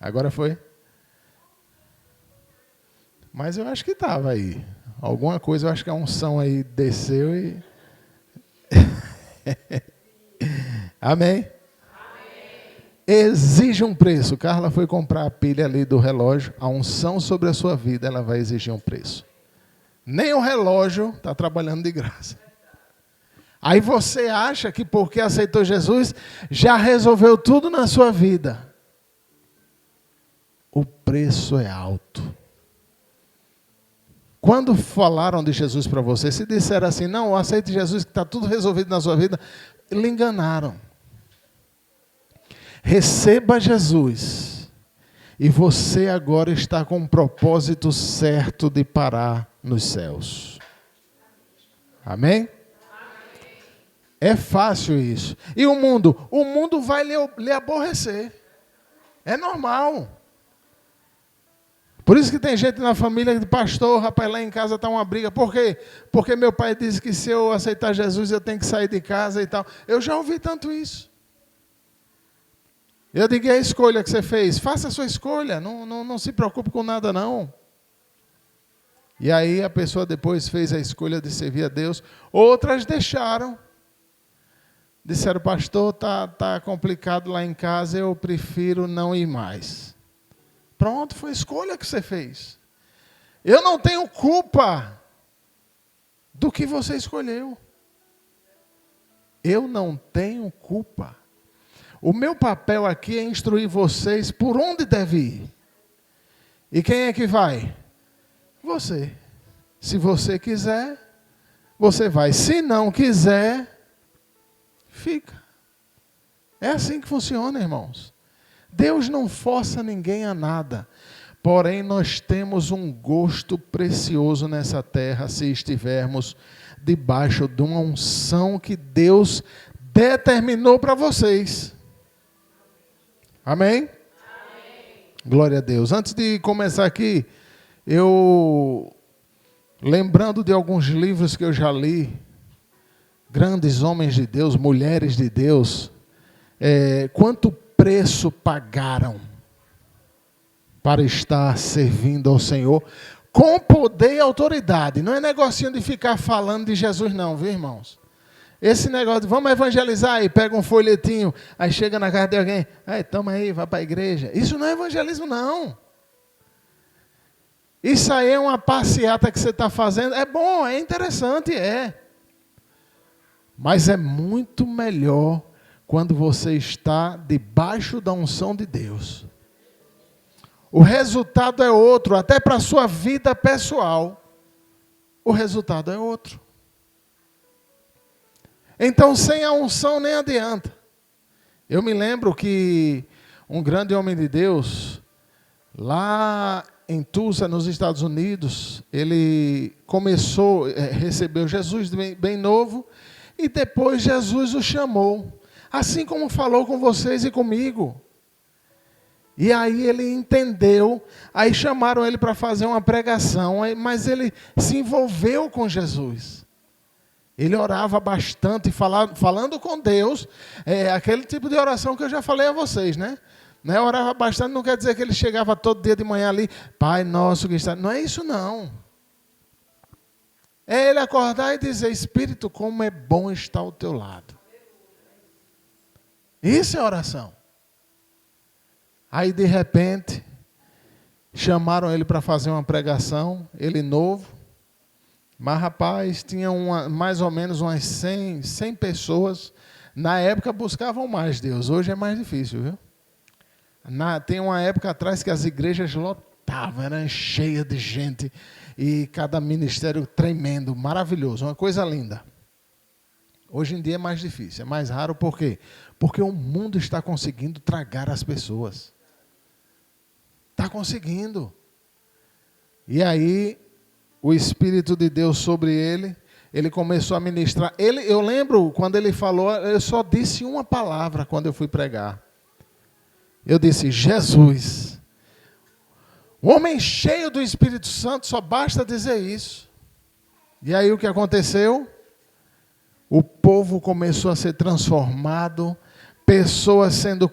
Agora foi? Mas eu acho que estava aí. Alguma coisa, eu acho que a unção aí desceu e... Amém? Exige um preço. Carla foi comprar a pilha ali do relógio. A unção sobre a sua vida, ela vai exigir um preço. Nem o relógio está trabalhando de graça. Aí você acha que porque aceitou Jesus, já resolveu tudo na sua vida. O preço é alto. Quando falaram de Jesus para você, se disseram assim, não, aceite Jesus que está tudo resolvido na sua vida, lhe enganaram. Receba Jesus. E você agora está com um propósito certo de parar nos céus. Amém? É fácil isso. E o mundo? O mundo vai lhe aborrecer. É normal. Por isso que tem gente na família de pastor, rapaz, lá em casa está uma briga. Por quê? Porque meu pai disse que se eu aceitar Jesus, eu tenho que sair de casa e tal. Eu já ouvi tanto isso. Eu digo, e a escolha que você fez? Faça a sua escolha, não se preocupe com nada não. E aí a pessoa depois fez a escolha de servir a Deus. Outras deixaram. Disseram, pastor, tá complicado lá em casa, eu prefiro não ir mais. Pronto, foi a escolha que você fez. Eu não tenho culpa do que você escolheu. Eu não tenho culpa. O meu papel aqui é instruir vocês por onde deve ir. E quem é que vai? Você. Se você quiser, você vai. Se não quiser, fica. É assim que funciona, irmãos. Deus não força ninguém a nada. Porém, nós temos um gosto precioso nessa terra se estivermos debaixo de uma unção que Deus determinou para vocês. Amém? Amém? Glória a Deus. Antes de começar aqui, lembrando de alguns livros que eu já li, grandes homens de Deus, mulheres de Deus, quanto preço pagaram para estar servindo ao Senhor com poder e autoridade. Não é negocinho de ficar falando de Jesus não, viu, irmãos? Esse negócio de vamos evangelizar aí, pega um folhetinho, aí chega na casa de alguém, aí toma aí, vai para a igreja. Isso não é evangelismo não. Isso aí é uma passeata que você está fazendo. É bom, é interessante, é. Mas é muito melhor quando você está debaixo da unção de Deus. O resultado é outro, até para a sua vida pessoal. O resultado é outro. Então, sem a unção nem adianta. Eu me lembro que um grande homem de Deus, lá em Tulsa, nos Estados Unidos, ele recebeu Jesus bem novo, e depois Jesus o chamou. Assim como falou com vocês e comigo. E aí ele entendeu, aí chamaram ele para fazer uma pregação, mas ele se envolveu com Jesus. Ele orava bastante, falando com Deus, aquele tipo de oração que eu já falei a vocês, né? Orava bastante, não quer dizer que ele chegava todo dia de manhã ali, Pai nosso que está... Não é isso não. É ele acordar e dizer, Espírito, como é bom estar ao teu lado. Isso é oração. Aí, de repente, chamaram ele para fazer uma pregação, ele novo. Mas, rapaz, tinha mais ou menos umas 100 pessoas. Na época, buscavam mais Deus. Hoje é mais difícil, viu? Tem uma época atrás que as igrejas lotavam, eram cheias de gente. E cada ministério tremendo, maravilhoso, uma coisa linda. Hoje em dia é mais difícil, é mais raro, por quê? Porque o mundo está conseguindo tragar as pessoas. Está conseguindo. E aí, o Espírito de Deus sobre ele começou a ministrar. Eu lembro, quando ele falou, eu só disse uma palavra quando eu fui pregar. Eu disse, Jesus. O homem cheio do Espírito Santo, só basta dizer isso. E aí o que aconteceu? O povo começou a ser transformado, pessoas sendo...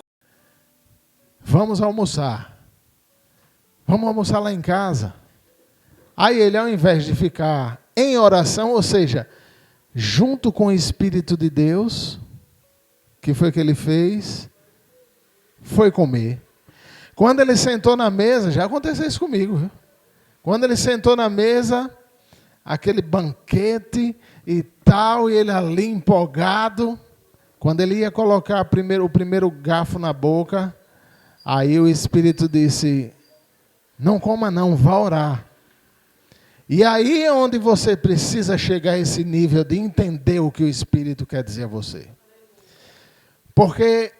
Vamos almoçar. Vamos almoçar lá em casa. Aí ele, ao invés de ficar em oração, ou seja, junto com o Espírito de Deus, que foi o que ele fez, foi comer. Quando ele sentou na mesa, já aconteceu isso comigo, viu? Quando ele sentou na mesa, aquele banquete e tal, e ele ali empolgado, quando ele ia colocar o primeiro garfo na boca, aí o Espírito disse, não coma não, vá orar. E aí é onde você precisa chegar a esse nível de entender o que o Espírito quer dizer a você. Porque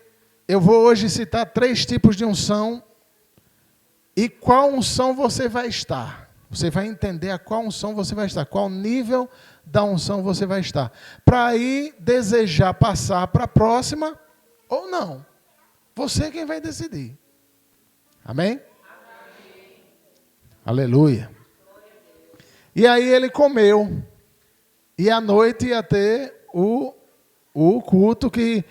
eu vou hoje citar 3 tipos de unção. E qual unção você vai estar? Você vai entender a qual unção você vai estar. Qual nível da unção você vai estar. Para aí desejar passar para a próxima ou não. Você é quem vai decidir. Amém? Amém. Aleluia. E aí ele comeu. E à noite ia ter o culto que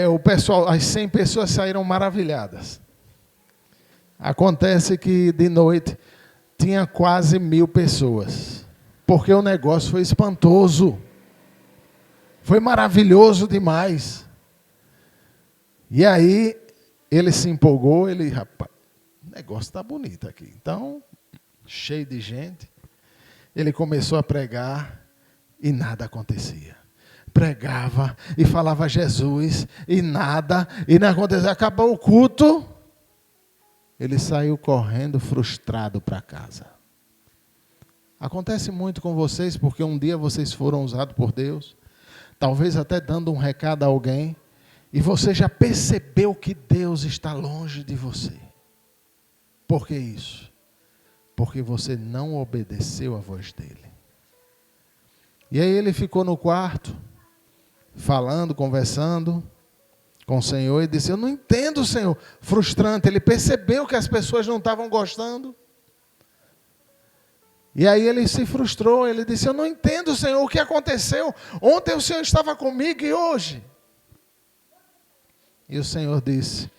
o pessoal, as 100 pessoas saíram maravilhadas. Acontece que de noite tinha quase 1000 pessoas. Porque o negócio foi espantoso. Foi maravilhoso demais. E aí ele se empolgou, rapaz, o negócio está bonito aqui. Então, cheio de gente, ele começou a pregar e nada acontecia. Pregava e falava Jesus e nada acontecia. Acabou o culto. Ele saiu correndo frustrado para casa. Acontece muito com vocês, porque um dia vocês foram usados por Deus, talvez até dando um recado a alguém, e você já percebeu que Deus está longe de você. Por que isso? Porque você não obedeceu a voz dele. E aí ele ficou no quarto, falando, conversando com o Senhor, e disse, eu não entendo, Senhor. Frustrante, ele percebeu que as pessoas não estavam gostando. E aí ele se frustrou, ele disse, eu não entendo, Senhor, o que aconteceu. Ontem o Senhor estava comigo e hoje. E o Senhor disse,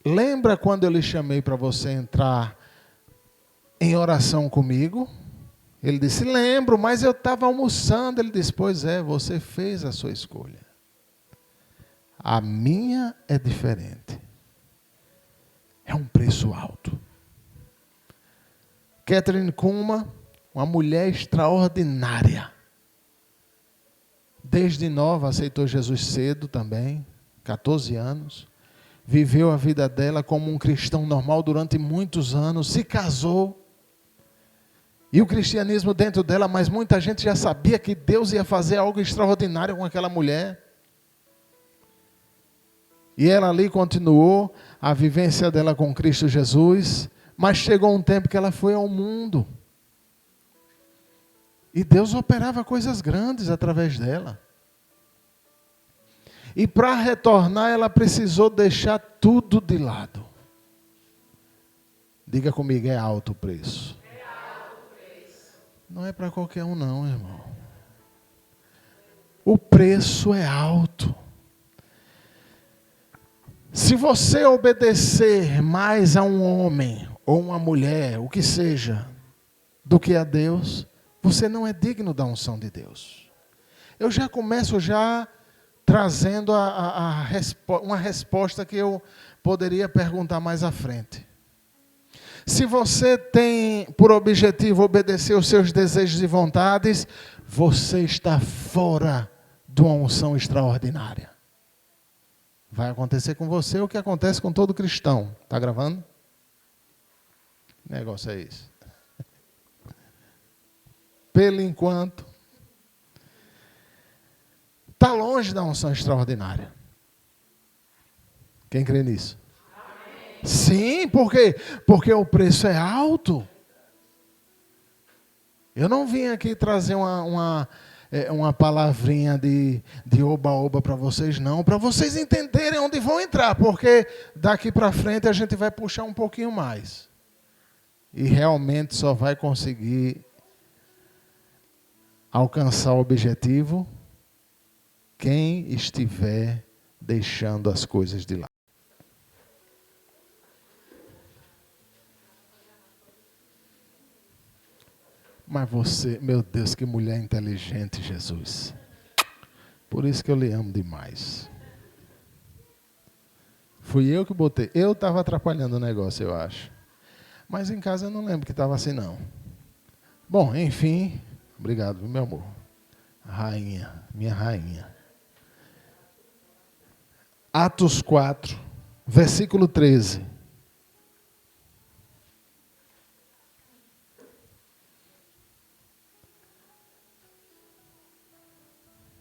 lembra quando eu lhe chamei para você entrar em oração comigo? Ele disse, lembro, mas eu estava almoçando. Ele disse, pois é, você fez a sua escolha. A minha é diferente. É um preço alto. Catherine Kuma, uma mulher extraordinária. Desde nova aceitou Jesus cedo também, 14 anos. Viveu a vida dela como um cristão normal durante muitos anos. Se casou. E o cristianismo dentro dela, mas muita gente já sabia que Deus ia fazer algo extraordinário com aquela mulher. E ela ali continuou a vivência dela com Cristo Jesus, mas chegou um tempo que ela foi ao mundo. E Deus operava coisas grandes através dela. E para retornar, ela precisou deixar tudo de lado. Diga comigo, é alto o preço. É alto o preço. Não é para qualquer um não, irmão. O preço é alto. Se você obedecer mais a um homem ou uma mulher, o que seja, do que a Deus, você não é digno da unção de Deus. Eu já começo trazendo uma resposta que eu poderia perguntar mais à frente. Se você tem por objetivo obedecer os seus desejos e vontades, você está fora de uma unção extraordinária. Vai acontecer com você o que acontece com todo cristão. Está gravando? Que negócio é esse? Pelo enquanto, está longe da unção extraordinária. Quem crê nisso? Amém. Sim, por quê? Porque o preço é alto. Eu não vim aqui trazer uma palavrinha de oba-oba para vocês, não. Para vocês entenderem onde vão entrar. Porque daqui para frente a gente vai puxar um pouquinho mais. E realmente só vai conseguir alcançar o objetivo quem estiver deixando as coisas de lado. Mas você, meu Deus, que mulher inteligente, Jesus. Por isso que eu lhe amo demais. Fui eu que botei. Eu estava atrapalhando o negócio, eu acho. Mas em casa eu não lembro que estava assim, não. Bom, enfim. Obrigado, meu amor. Rainha, minha rainha. Atos 4, versículo 13.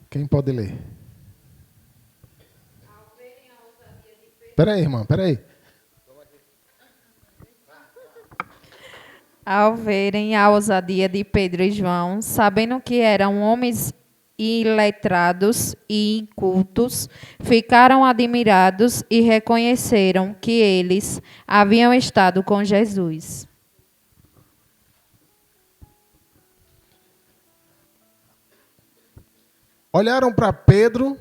Quem pode ler? Espera aí, irmã, espera aí. Ao verem a ousadia de Pedro e João, sabendo que eram homens iletrados e incultos, ficaram admirados e reconheceram que eles haviam estado com Jesus. Olharam para Pedro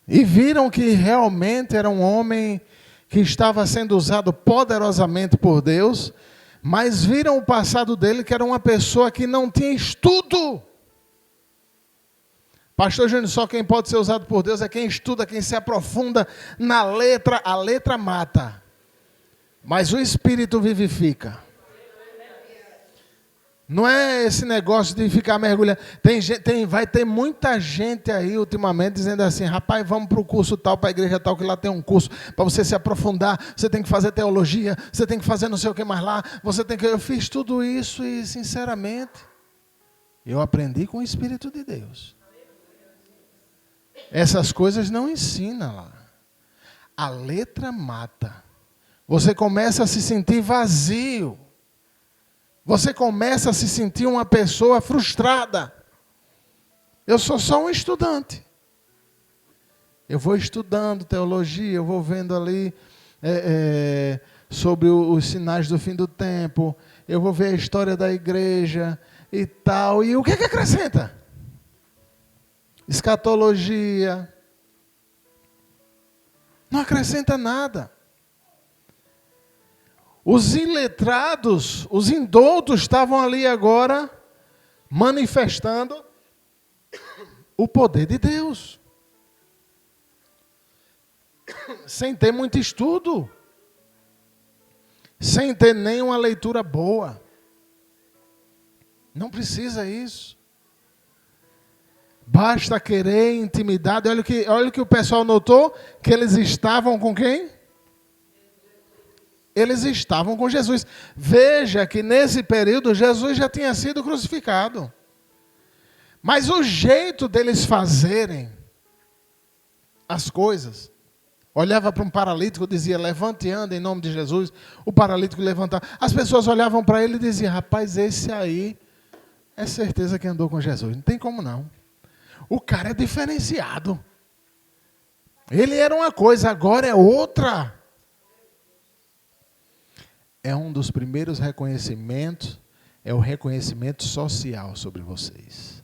e viram que realmente era um homem que estava sendo usado poderosamente por Deus, mas viram o passado dele, que era uma pessoa que não tinha estudo. Pastor Júnior, só quem pode ser usado por Deus é quem estuda, quem se aprofunda na letra. A letra mata, mas o Espírito vivifica. Não é esse negócio de ficar mergulhando. Vai ter muita gente aí ultimamente dizendo assim: rapaz, vamos para o curso tal, para a igreja tal, que lá tem um curso para você se aprofundar. Você tem que fazer teologia, você tem que fazer não sei o que mais lá. Eu fiz tudo isso e, sinceramente, eu aprendi com o Espírito de Deus. Essas coisas não ensina lá. A letra mata. Você começa a se sentir vazio. Você começa a se sentir uma pessoa frustrada. Eu sou só um estudante. Eu vou estudando teologia, eu vou vendo ali sobre os sinais do fim do tempo. Eu vou ver a história da igreja e tal. E o que acrescenta? Escatologia. Não acrescenta nada. Os iletrados, os indoutos estavam ali agora manifestando o poder de Deus. Sem ter muito estudo. Sem ter nenhuma leitura boa. Não precisa isso. Basta querer intimidade. Olha o que o pessoal notou, que eles estavam com quem? Eles estavam com Jesus. Veja que nesse período Jesus já tinha sido crucificado. Mas o jeito deles fazerem as coisas, olhava para um paralítico e dizia: levante e anda em nome de Jesus. O paralítico levantava. As pessoas olhavam para ele e diziam: rapaz, esse aí é certeza que andou com Jesus. Não tem como não. O cara é diferenciado. Ele era uma coisa, agora é outra. É um dos primeiros reconhecimentos, é o reconhecimento social sobre vocês.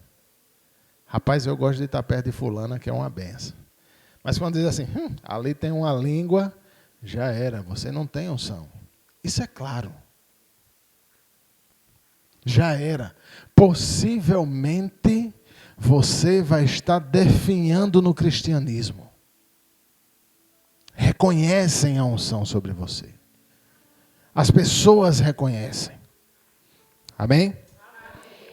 Rapaz, eu gosto de estar perto de fulana, que é uma benção. Mas quando diz assim, ali tem uma língua, já era, você não tem unção. Isso é claro. Já era. Possivelmente, você vai estar definhando no cristianismo. Reconhecem a unção sobre você. As pessoas reconhecem. Amém?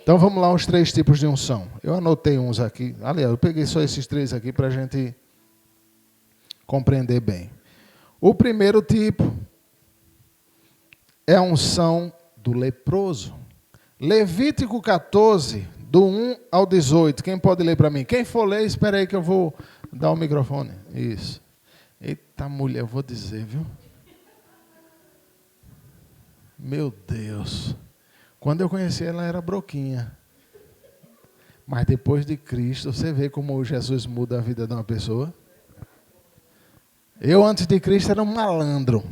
Então vamos lá, os 3 tipos de unção. Eu anotei uns aqui. Aliás, eu peguei só esses 3 aqui para a gente compreender bem. O primeiro tipo é a unção do leproso. Levítico 14, do 1 ao 18. Quem pode ler para mim? Quem for ler, espera aí que eu vou dar o microfone. Isso. Eita mulher, eu vou dizer, viu? Meu Deus. Quando eu conheci ela era broquinha. Mas depois de Cristo, você vê como Jesus muda a vida de uma pessoa. Eu antes de Cristo era um malandro.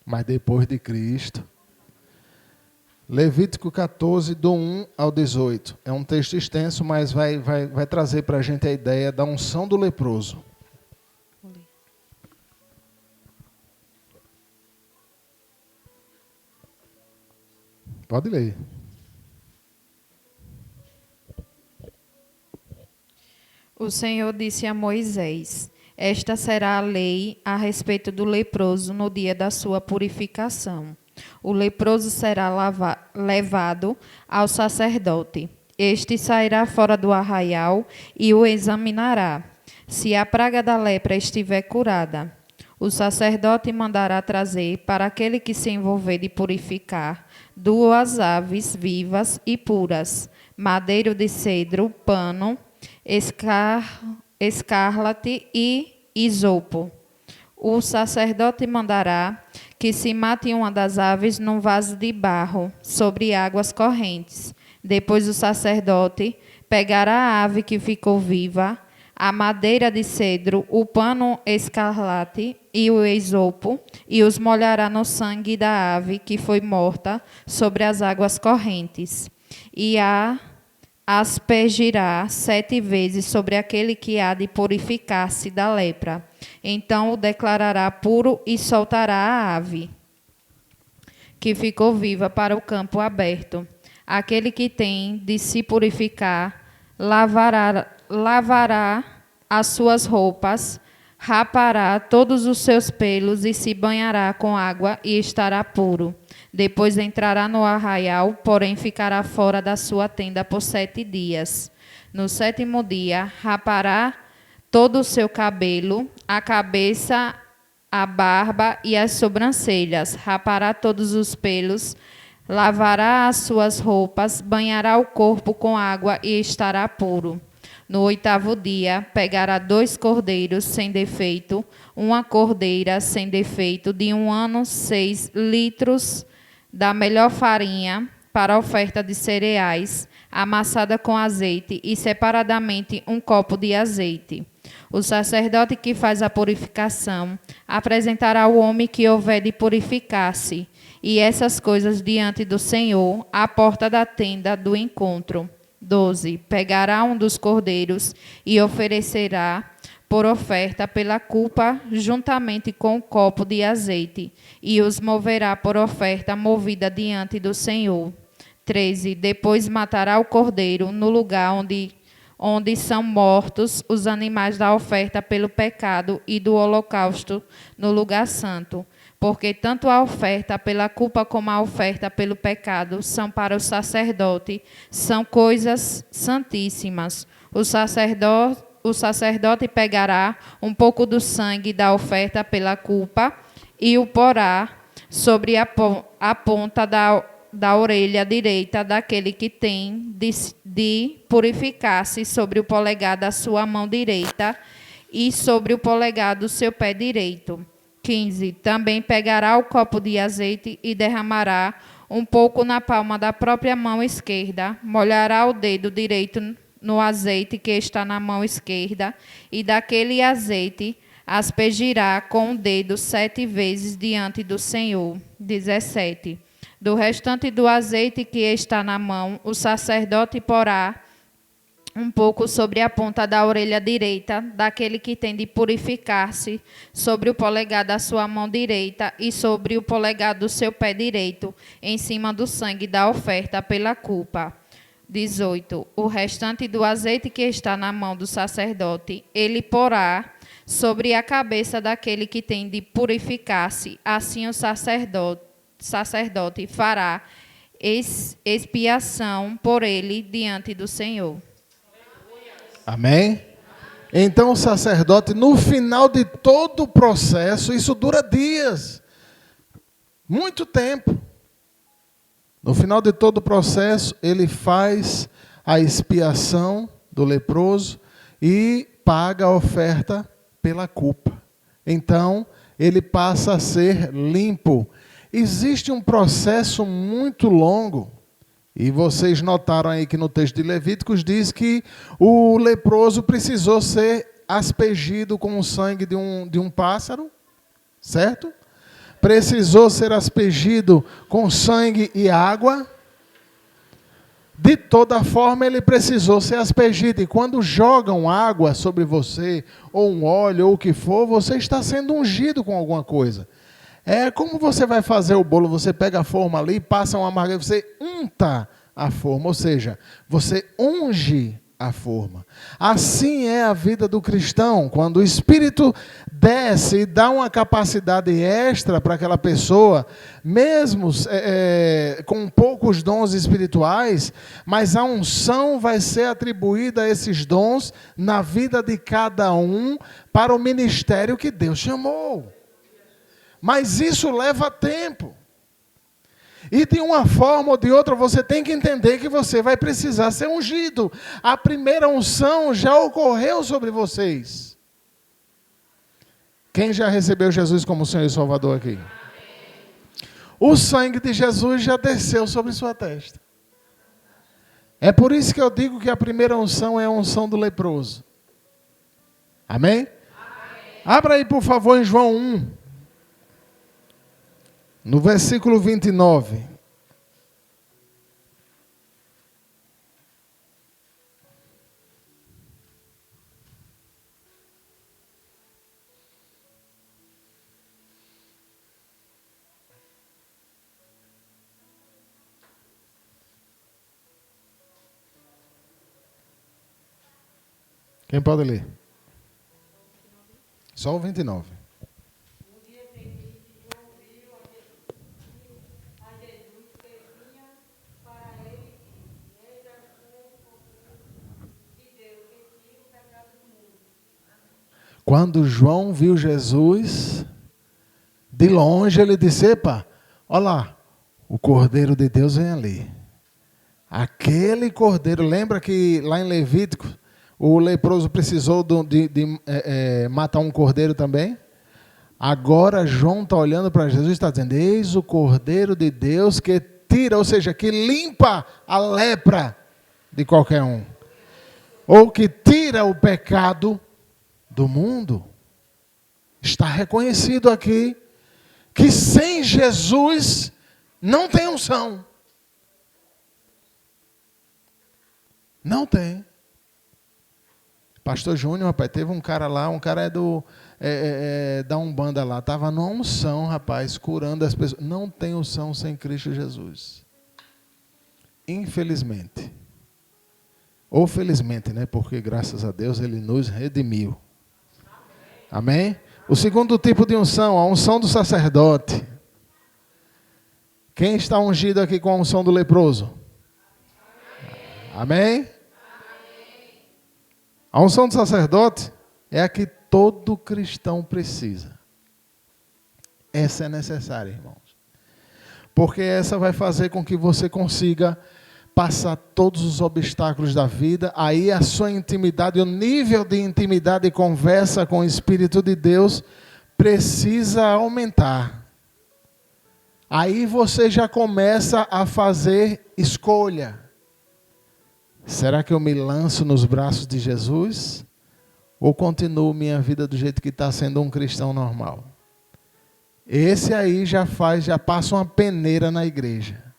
Mas depois de Cristo. Levítico 14, do 1 ao 18. É um texto extenso, mas vai trazer para a gente a ideia da unção do leproso. Pode ler. O Senhor disse a Moisés: esta será a lei a respeito do leproso no dia da sua purificação. O leproso será levado ao sacerdote. Este sairá fora do arraial e o examinará. Se a praga da lepra estiver curada, o sacerdote mandará trazer para aquele que se envolver de purificar 2 aves vivas e puras, madeiro de cedro, pano, escarlate e isopo. O sacerdote mandará que se mate uma das aves num vaso de barro, sobre águas correntes. Depois o sacerdote pegará a ave que ficou viva, a madeira de cedro, o pano escarlate e o isopo, e os molhará no sangue da ave que foi morta sobre as águas correntes. E aspergirá 7 vezes sobre aquele que há de purificar-se da lepra. Então o declarará puro e soltará a ave que ficou viva para o campo aberto. Aquele que tem de se purificar lavará as suas roupas, rapará todos os seus pelos e se banhará com água e estará puro. Depois entrará no arraial, porém ficará fora da sua tenda por 7 dias. No 7º dia, rapará todo o seu cabelo, a cabeça, a barba e as sobrancelhas. Rapará todos os pelos, lavará as suas roupas, banhará o corpo com água e estará puro. No 8º dia, pegará 2 cordeiros sem defeito, uma cordeira sem defeito, de 1 ano, 6 litros da melhor farinha, para a oferta de cereais, amassada com azeite, e separadamente 1 copo de azeite. O sacerdote que faz a purificação apresentará o homem que houver de purificar-se, e essas coisas diante do Senhor, à porta da tenda do encontro. 12. Pegará um dos cordeiros e oferecerá por oferta pela culpa, juntamente com um copo de azeite, e os moverá por oferta movida diante do Senhor. 13. Depois matará o cordeiro no lugar onde são mortos os animais da oferta pelo pecado e do holocausto no lugar santo, porque tanto a oferta pela culpa como a oferta pelo pecado são para o sacerdote, são coisas santíssimas. O sacerdote pegará um pouco do sangue da oferta pela culpa e o porá sobre a ponta da orelha direita daquele que tem de purificar-se, sobre o polegar da sua mão direita e sobre o polegar do seu pé direito. 15. Também pegará o copo de azeite e derramará um pouco na palma da própria mão esquerda, molhará o dedo direito no azeite que está na mão esquerda, e daquele azeite aspergirá com o dedo 7 vezes diante do Senhor. 17. Do restante do azeite que está na mão, o sacerdote porá um pouco sobre a ponta da orelha direita daquele que tem de purificar-se, sobre o polegar da sua mão direita e sobre o polegar do seu pé direito, em cima do sangue da oferta pela culpa. 18. O restante do azeite que está na mão do sacerdote, ele porá sobre a cabeça daquele que tem de purificar-se. Assim o sacerdote fará expiação por ele diante do Senhor. Amém? Então o sacerdote, no final de todo o processo, isso dura dias, muito tempo. No final de todo o processo, ele faz a expiação do leproso e paga a oferta pela culpa. Então, ele passa a ser limpo. Existe um processo muito longo. E vocês notaram aí que no texto de Levíticos diz que o leproso precisou ser aspergido com o sangue de um pássaro, certo? Precisou ser aspergido com sangue e água. De toda forma, ele precisou ser aspergido. E quando jogam água sobre você, ou um óleo, ou o que for, você está sendo ungido com alguma coisa. É como você vai fazer o bolo, você pega a forma ali, passa uma margarina, você unta a forma, ou seja, você unge a forma. Assim é a vida do cristão, quando o Espírito desce e dá uma capacidade extra para aquela pessoa, mesmo com poucos dons espirituais, mas a unção vai ser atribuída a esses dons na vida de cada um para o ministério que Deus chamou. Mas isso leva tempo. E de uma forma ou de outra você tem que entender que você vai precisar ser ungido. A primeira unção já ocorreu sobre vocês. Quem já recebeu Jesus como Senhor e Salvador aqui? O sangue de Jesus já desceu sobre sua testa. É por isso que eu digo que a primeira unção é a unção do leproso. Amém? Abra aí, por favor, em João 1. No versículo 29. Quem pode ler? Só o 29. Quando João viu Jesus, de longe ele disse, epa, olha lá, o Cordeiro de Deus vem ali. Aquele Cordeiro, lembra que lá em Levítico, o leproso precisou de matar um cordeiro também? Agora João está olhando para Jesus e está dizendo, eis o Cordeiro de Deus que tira, ou seja, que limpa a lepra de qualquer um. Ou que tira o pecado do mundo. Está reconhecido aqui que sem Jesus não tem unção. Não tem. Pastor Júnior, rapaz, teve um cara lá, um cara da Umbanda lá, estava numa unção, rapaz, curando as pessoas. Não tem unção sem Cristo Jesus. Infelizmente. Ou felizmente, né? Porque graças a Deus Ele nos redimiu. Amém? O segundo tipo de unção, a unção do sacerdote. Quem está ungido aqui com a unção do leproso? Amém? A unção do sacerdote é a que todo cristão precisa. Essa é necessária, irmãos. Porque essa vai fazer com que você consiga passar todos os obstáculos da vida, aí a sua intimidade, o nível de intimidade e conversa com o Espírito de Deus precisa aumentar. Aí você já começa a fazer escolha. Será que eu me lanço nos braços de Jesus? Ou continuo minha vida do jeito que está sendo um cristão normal? Esse aí já passa uma peneira na igreja.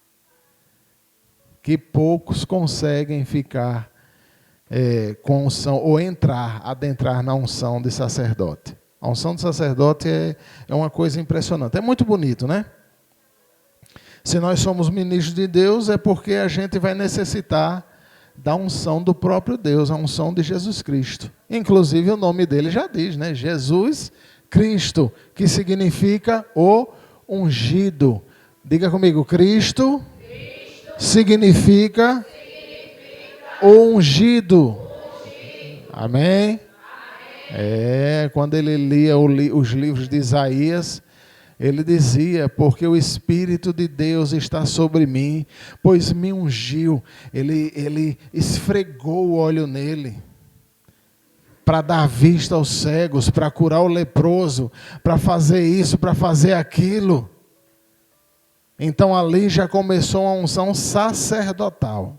Que poucos conseguem ficar com unção, ou adentrar na unção de sacerdote. A unção de sacerdote é uma coisa impressionante. É muito bonito, né? Se nós somos ministros de Deus, é porque a gente vai necessitar da unção do próprio Deus, a unção de Jesus Cristo. Inclusive o nome dele já diz, né? Jesus Cristo, que significa o ungido. Diga comigo, Cristo significa o ungido. Amém? Quando ele lia os livros de Isaías, ele dizia, porque o Espírito de Deus está sobre mim, pois me ungiu. Ele esfregou o óleo nele, para dar vista aos cegos, para curar o leproso, para fazer isso, para fazer aquilo. Então ali já começou uma unção sacerdotal.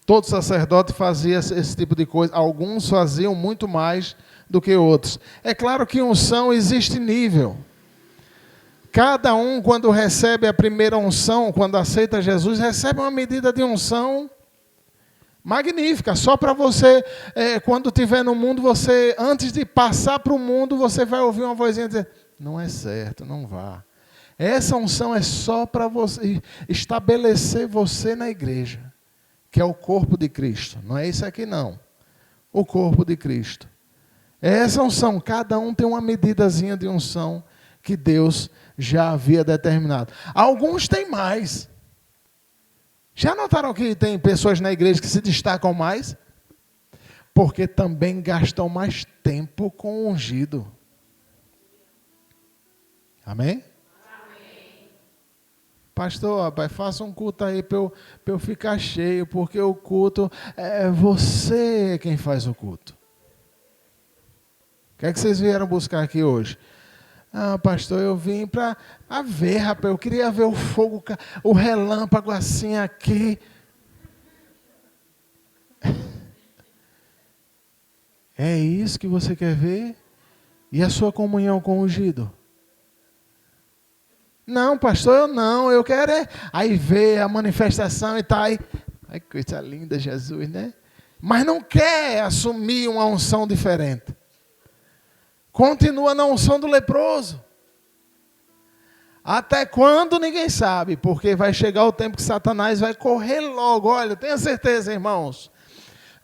Todo sacerdote fazia esse tipo de coisa. Alguns faziam muito mais do que outros. É claro que unção existe nível. Cada um, quando recebe a primeira unção, quando aceita Jesus, recebe uma medida de unção magnífica. Só para você, quando estiver no mundo, você, antes de passar para o mundo, você vai ouvir uma vozinha dizer, não é certo, não vá. Essa unção é só para você estabelecer você na igreja, que é o corpo de Cristo. Não é isso aqui não. O corpo de Cristo. Essa unção, cada um tem uma medidazinha de unção que Deus já havia determinado. Alguns têm mais. Já notaram que tem pessoas na igreja que se destacam mais? Porque também gastam mais tempo com o ungido. Amém? Pastor, rapaz, faça um culto aí para eu ficar cheio, porque o culto é você quem faz o culto. O que é que vocês vieram buscar aqui hoje? Ah, pastor, eu vim para ver, rapaz, eu queria ver o fogo, o relâmpago assim aqui. É isso que você quer ver? E a sua comunhão com o ungido? Não, pastor, eu não, eu quero é aí ver a manifestação e tal. Ai, que coisa linda, Jesus, né? Mas não quer assumir uma unção diferente. Continua na unção do leproso. Até quando ninguém sabe, porque vai chegar o tempo que Satanás vai correr logo. Olha, tenha certeza, irmãos.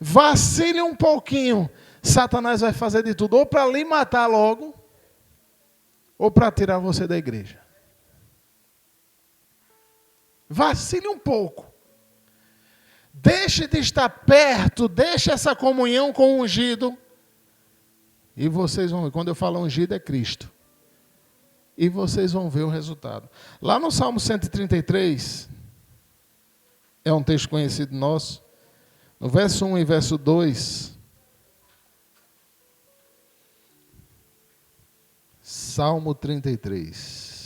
Vacile um pouquinho, Satanás vai fazer de tudo, ou para lhe matar logo, ou para tirar você da igreja. Vacile um pouco. Deixe de estar perto, deixe essa comunhão com o ungido. E vocês vão ver, quando eu falo ungido é Cristo. E vocês vão ver o resultado. Lá no Salmo 133, é um texto conhecido nosso, no verso 1 e verso 2, Salmo 33.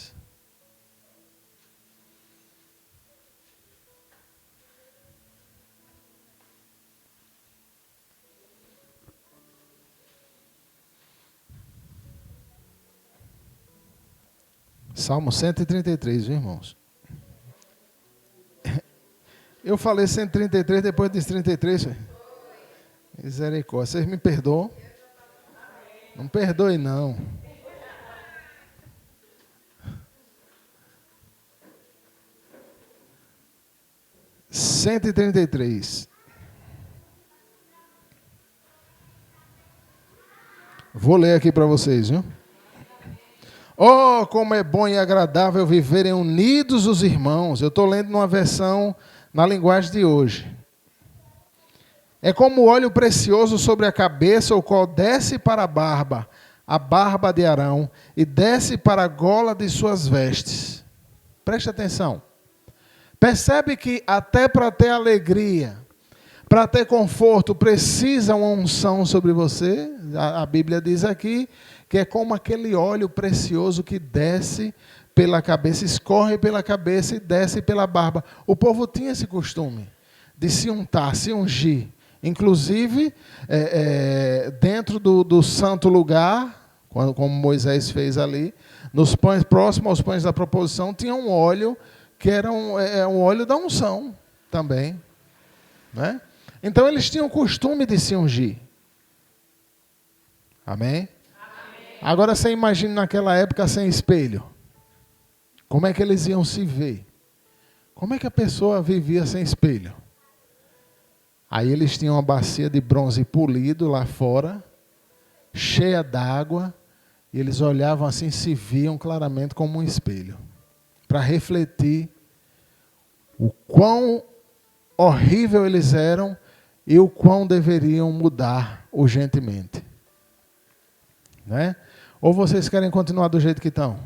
Salmo 133, viu, irmãos? Eu falei 133, depois disse 33. Misericórdia, vocês me perdoam? Não perdoe, não. Cento e 133. Vou ler aqui para vocês, viu? Oh, como é bom e agradável viverem unidos os irmãos. Eu estou lendo numa versão na linguagem de hoje. É como óleo precioso sobre a cabeça, o qual desce para a barba de Arão, e desce para a gola de suas vestes. Preste atenção. Percebe que até para ter alegria, para ter conforto, precisa uma unção sobre você. A Bíblia diz aqui que é como aquele óleo precioso que desce pela cabeça, escorre pela cabeça e desce pela barba. O povo tinha esse costume de se untar, se ungir. Inclusive, dentro do santo lugar, como Moisés fez ali, nos pães, próximo aos pães da proposição, tinha um óleo que era um óleo da unção também. Né? Então, eles tinham o costume de se ungir. Amém? Agora você imagina naquela época sem espelho. Como é que eles iam se ver? Como é que a pessoa vivia sem espelho? Aí eles tinham uma bacia de bronze polido lá fora, cheia d'água, e eles olhavam assim, se viam claramente como um espelho, para refletir o quão horrível eles eram e o quão deveriam mudar urgentemente. Né? Ou vocês querem continuar do jeito que estão?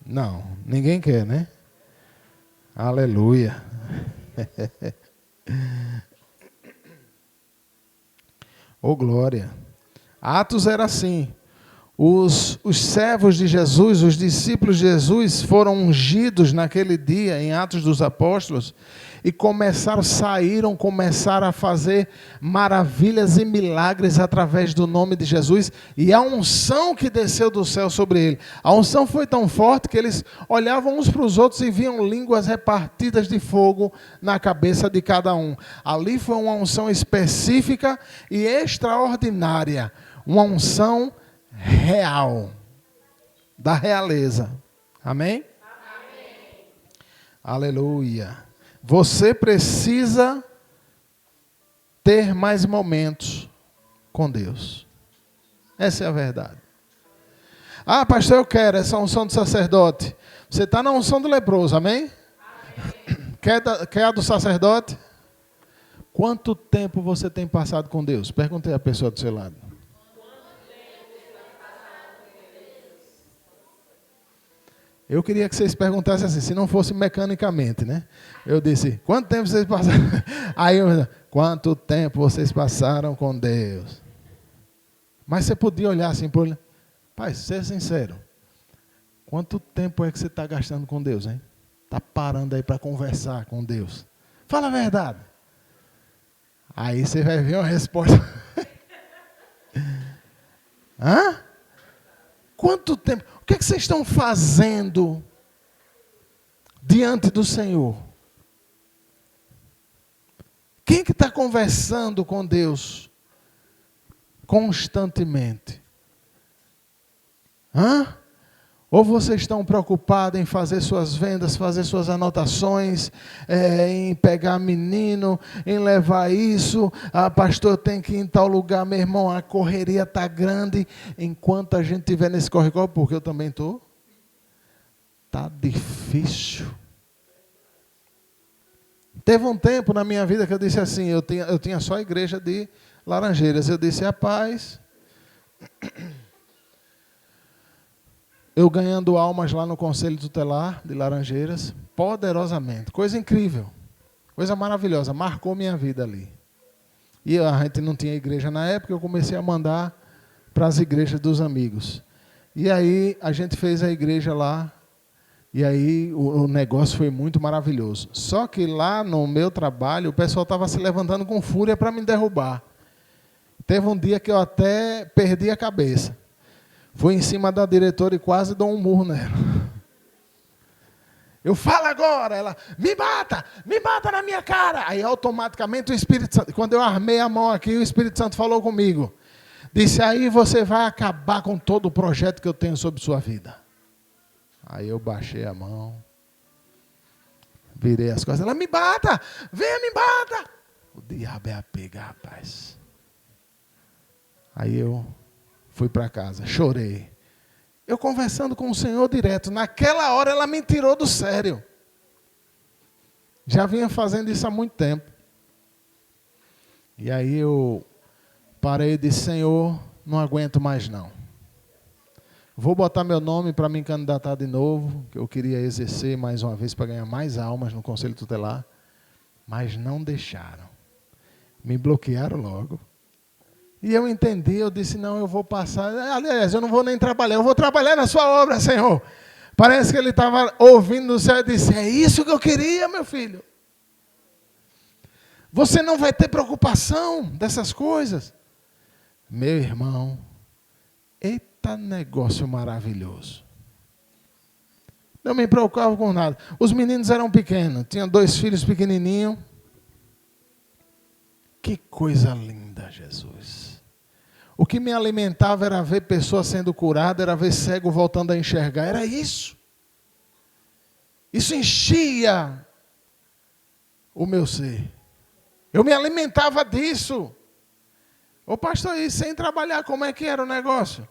Não, ninguém quer, né? Aleluia. Oh, glória. Atos era assim. Os servos de Jesus, os discípulos de Jesus foram ungidos naquele dia, em Atos dos Apóstolos, e começaram a fazer maravilhas e milagres através do nome de Jesus, e a unção que desceu do céu sobre ele. A unção foi tão forte que eles olhavam uns para os outros e viam línguas repartidas de fogo na cabeça de cada um. Ali foi uma unção específica e extraordinária, uma unção real, da realeza. Amém? Amém. Aleluia. Você precisa ter mais momentos com Deus. Essa é a verdade. Ah, pastor, eu quero essa unção do sacerdote. Você está na unção do leproso, amém? Amém. Quer a do sacerdote? Quanto tempo você tem passado com Deus? Perguntei à pessoa do seu lado. Eu queria que vocês perguntassem assim, se não fosse mecanicamente, né? Eu disse, quanto tempo vocês passaram? Aí eu, quanto tempo vocês passaram com Deus? Mas você podia olhar assim, pai, ser sincero. Quanto tempo é que você está gastando com Deus, hein? Está parando aí para conversar com Deus. Fala a verdade. Aí você vai ver uma resposta. Hã? Quanto tempo? O que é que vocês estão fazendo diante do Senhor? Quem que está conversando com Deus constantemente? Hã? Ou vocês estão preocupados em fazer suas vendas, fazer suas anotações, em pegar menino, em levar isso, pastor, tem que ir em tal lugar, meu irmão, a correria está grande, enquanto a gente estiver nesse corre-corre, porque eu também estou, está difícil. Teve um tempo na minha vida que eu disse assim, eu tinha só a igreja de Laranjeiras, eu disse, rapaz, eu ganhando almas lá no Conselho Tutelar de Laranjeiras, poderosamente. Coisa incrível, coisa maravilhosa, marcou minha vida ali. E a gente não tinha igreja na época, eu comecei a mandar para as igrejas dos amigos. E aí a gente fez a igreja lá, e aí o negócio foi muito maravilhoso. Só que lá no meu trabalho, o pessoal estava se levantando com fúria para me derrubar. Teve um dia que eu até perdi a cabeça. Fui em cima da diretora e quase dou um murro nela. Eu falo agora, ela, me mata na minha cara. Aí automaticamente o Espírito Santo, quando eu armei a mão aqui, o Espírito Santo falou comigo. Disse, aí você vai acabar com todo o projeto que eu tenho sobre sua vida. Aí eu baixei a mão, virei as costas, ela, me mata, venha me mata. O diabo é a pega, rapaz. Aí eu fui para casa, chorei. Eu conversando com o Senhor direto. Naquela hora ela me tirou do sério. Já vinha fazendo isso há muito tempo. E aí eu parei e disse, Senhor, não aguento mais não. Vou botar meu nome para me candidatar de novo, que eu queria exercer mais uma vez para ganhar mais almas no Conselho Tutelar. Mas não deixaram. Me bloquearam logo. E eu entendi, eu disse, não, eu vou passar. Aliás, eu não vou nem trabalhar, eu vou trabalhar na sua obra, Senhor. Parece que ele estava ouvindo no céu e disse, é isso que eu queria, meu filho. Você não vai ter preocupação dessas coisas. Meu irmão, eita negócio maravilhoso. Não me preocupava com nada. Os meninos eram pequenos, tinham 2 filhos pequenininhos. Que coisa linda, Jesus. O que me alimentava era ver pessoas sendo curadas, era ver cego voltando a enxergar, era isso. Isso enchia o meu ser. Eu me alimentava disso. Ô pastor, e sem trabalhar, como é que era o negócio?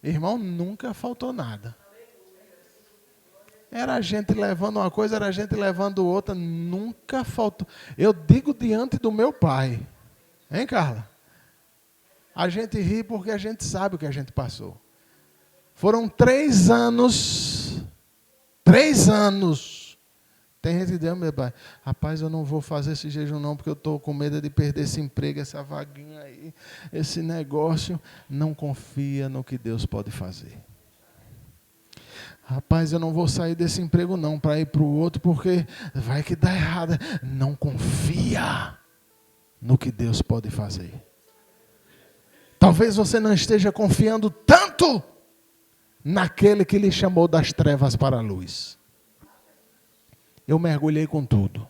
Irmão, nunca faltou nada. Era a gente levando uma coisa, era a gente levando outra, nunca faltou. Eu digo diante do meu pai. Hein, Carla? A gente ri porque a gente sabe o que a gente passou. Foram 3 anos. 3 anos. Tem gente que diz, meu pai, rapaz, eu não vou fazer esse jejum não, porque eu estou com medo de perder esse emprego, essa vaguinha aí, esse negócio. Não confia no que Deus pode fazer. Rapaz, eu não vou sair desse emprego não, para ir para o outro, porque vai que dá errado. Não confia no que Deus pode fazer. Talvez você não esteja confiando tanto naquele que lhe chamou das trevas para a luz. Eu mergulhei com tudo.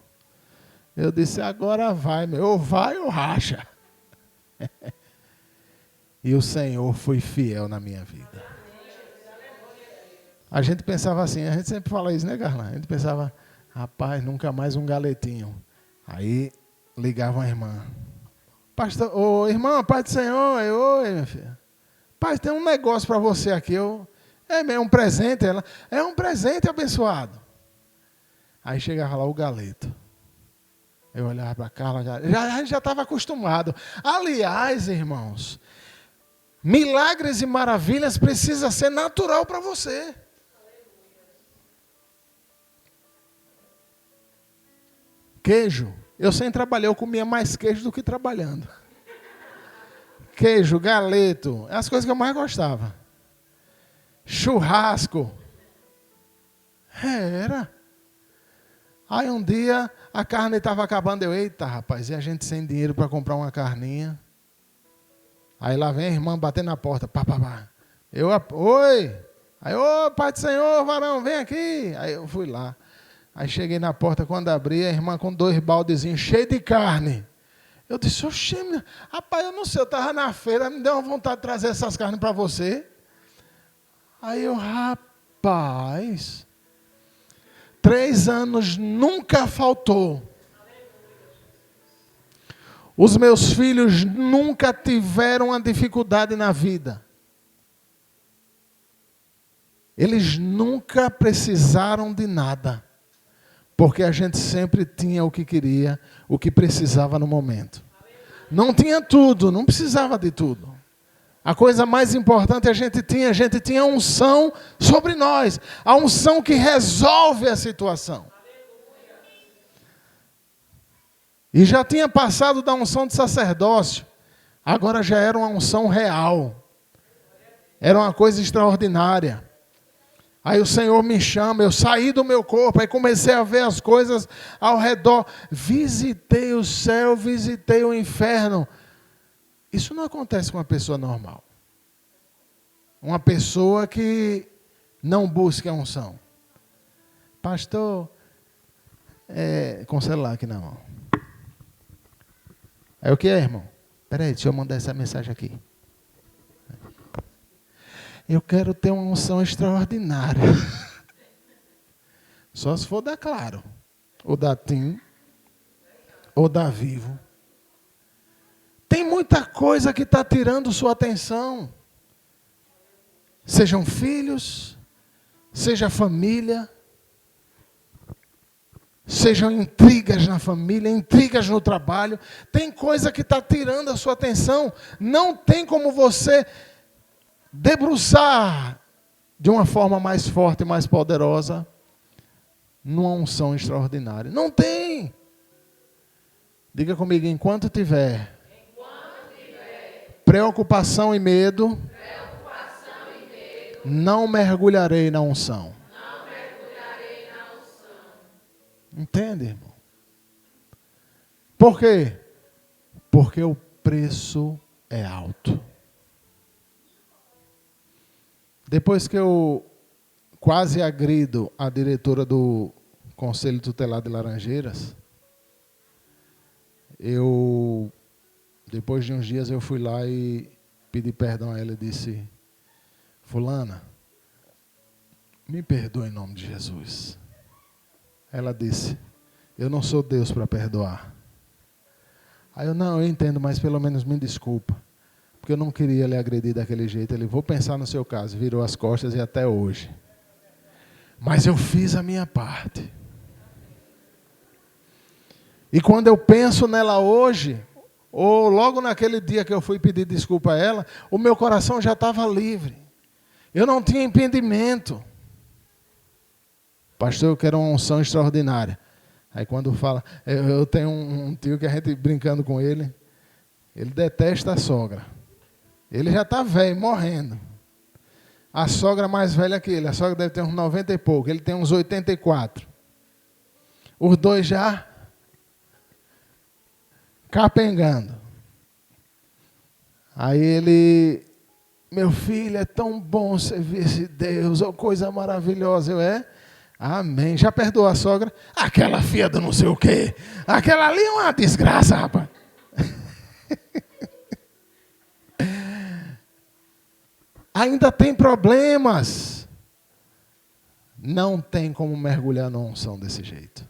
Eu disse, agora vai, meu, ou vai ou racha. E o Senhor foi fiel na minha vida. A gente pensava assim, a gente sempre fala isso, né, Garlan? A gente pensava, rapaz, nunca mais um galetinho. Aí ligava uma irmã. Pastor, ô irmã, Pai do Senhor, oi, minha filha. Pai, tem um negócio para você aqui. É um presente. Ela, é um presente abençoado. Aí chegava lá o galeto. Eu olhava para Carla, a gente já estava acostumado. Aliás, irmãos, milagres e maravilhas precisa ser natural para você. Queijo. Eu sempre trabalhei, eu comia mais queijo do que trabalhando. Queijo, galeto, é as coisas que eu mais gostava. Churrasco. Era. Aí um dia a carne estava acabando. Eu, eita rapaz, e a gente sem dinheiro para comprar uma carninha. Aí lá vem a irmã batendo na porta. Pá, pá, pá. Eu, oi. Aí, ô Pai do Senhor, varão, vem aqui. Aí eu fui lá. Aí cheguei na porta, quando abri, a irmã com 2 baldezinhos cheios de carne. Eu disse, oxe, rapaz, eu não sei, eu estava na feira, me deu uma vontade de trazer essas carnes para você. Aí eu, rapaz, 3 anos nunca faltou. Os meus filhos nunca tiveram uma dificuldade na vida. Eles nunca precisaram de nada. Porque a gente sempre tinha o que queria, o que precisava no momento. Não tinha tudo, não precisava de tudo. A coisa mais importante a gente tinha a unção sobre nós. A unção que resolve a situação. E já tinha passado da unção de sacerdócio. Agora já era uma unção real. Era uma coisa extraordinária. Aí o Senhor me chama, eu saí do meu corpo, aí comecei a ver as coisas ao redor. Visitei o céu, visitei o inferno. Isso não acontece com uma pessoa normal. Uma pessoa que não busca a unção. Pastor, com o celular aqui na mão. Aí o que é, irmão? Espera aí, deixa eu mandar essa mensagem aqui. Eu quero ter uma unção extraordinária. Só se for da Claro, ou da TIM, ou da Vivo. Tem muita coisa que está tirando sua atenção. Sejam filhos, seja família, sejam intrigas na família, intrigas no trabalho. Tem coisa que está tirando a sua atenção. Não tem como você debruçar de uma forma mais forte e mais poderosa numa unção extraordinária. Não tem. Diga comigo, enquanto tiver preocupação e medo, não mergulharei na unção. Entende, irmão? Por quê? Porque o preço é alto. Depois que eu quase agrido a diretora do Conselho Tutelar de Laranjeiras, depois de uns dias eu fui lá e pedi perdão a ela e disse, fulana, me perdoa em nome de Jesus. Ela disse, eu não sou Deus para perdoar. Aí eu entendo, mas pelo menos me desculpa. Porque eu não queria lhe agredir daquele jeito. Ele, vou pensar no seu caso. Virou as costas e até hoje. Mas eu fiz a minha parte. E quando eu penso nela hoje, ou logo naquele dia que eu fui pedir desculpa a ela, o meu coração já estava livre. Eu não tinha impedimento. Pastor, eu quero uma unção extraordinária. Aí quando fala, eu tenho um tio que a gente brincando com ele detesta a sogra. Ele já está velho, morrendo. A sogra mais velha que ele. A sogra deve ter uns 90 e pouco. Ele tem uns 84. Os dois já capengando. Aí ele, meu filho, é tão bom servir esse Deus. Oh, coisa maravilhosa. Amém. Já perdoou a sogra? Aquela filha do não sei o quê. Aquela ali é uma desgraça, rapaz. ainda tem problemas. Não tem como mergulhar na unção desse jeito.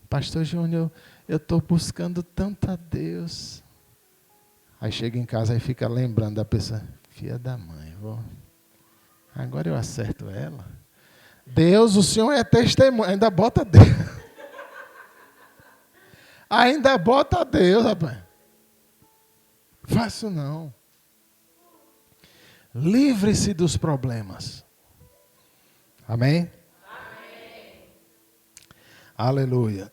Pastor Júnior, eu estou buscando tanto a Deus. Aí chega em casa e fica lembrando da pessoa, filha da mãe, agora eu acerto ela. Deus, o Senhor é testemunha, ainda bota Deus. Ainda bota Deus, rapaz. Faço não. Livre-se dos problemas. Amém? Amém? Aleluia.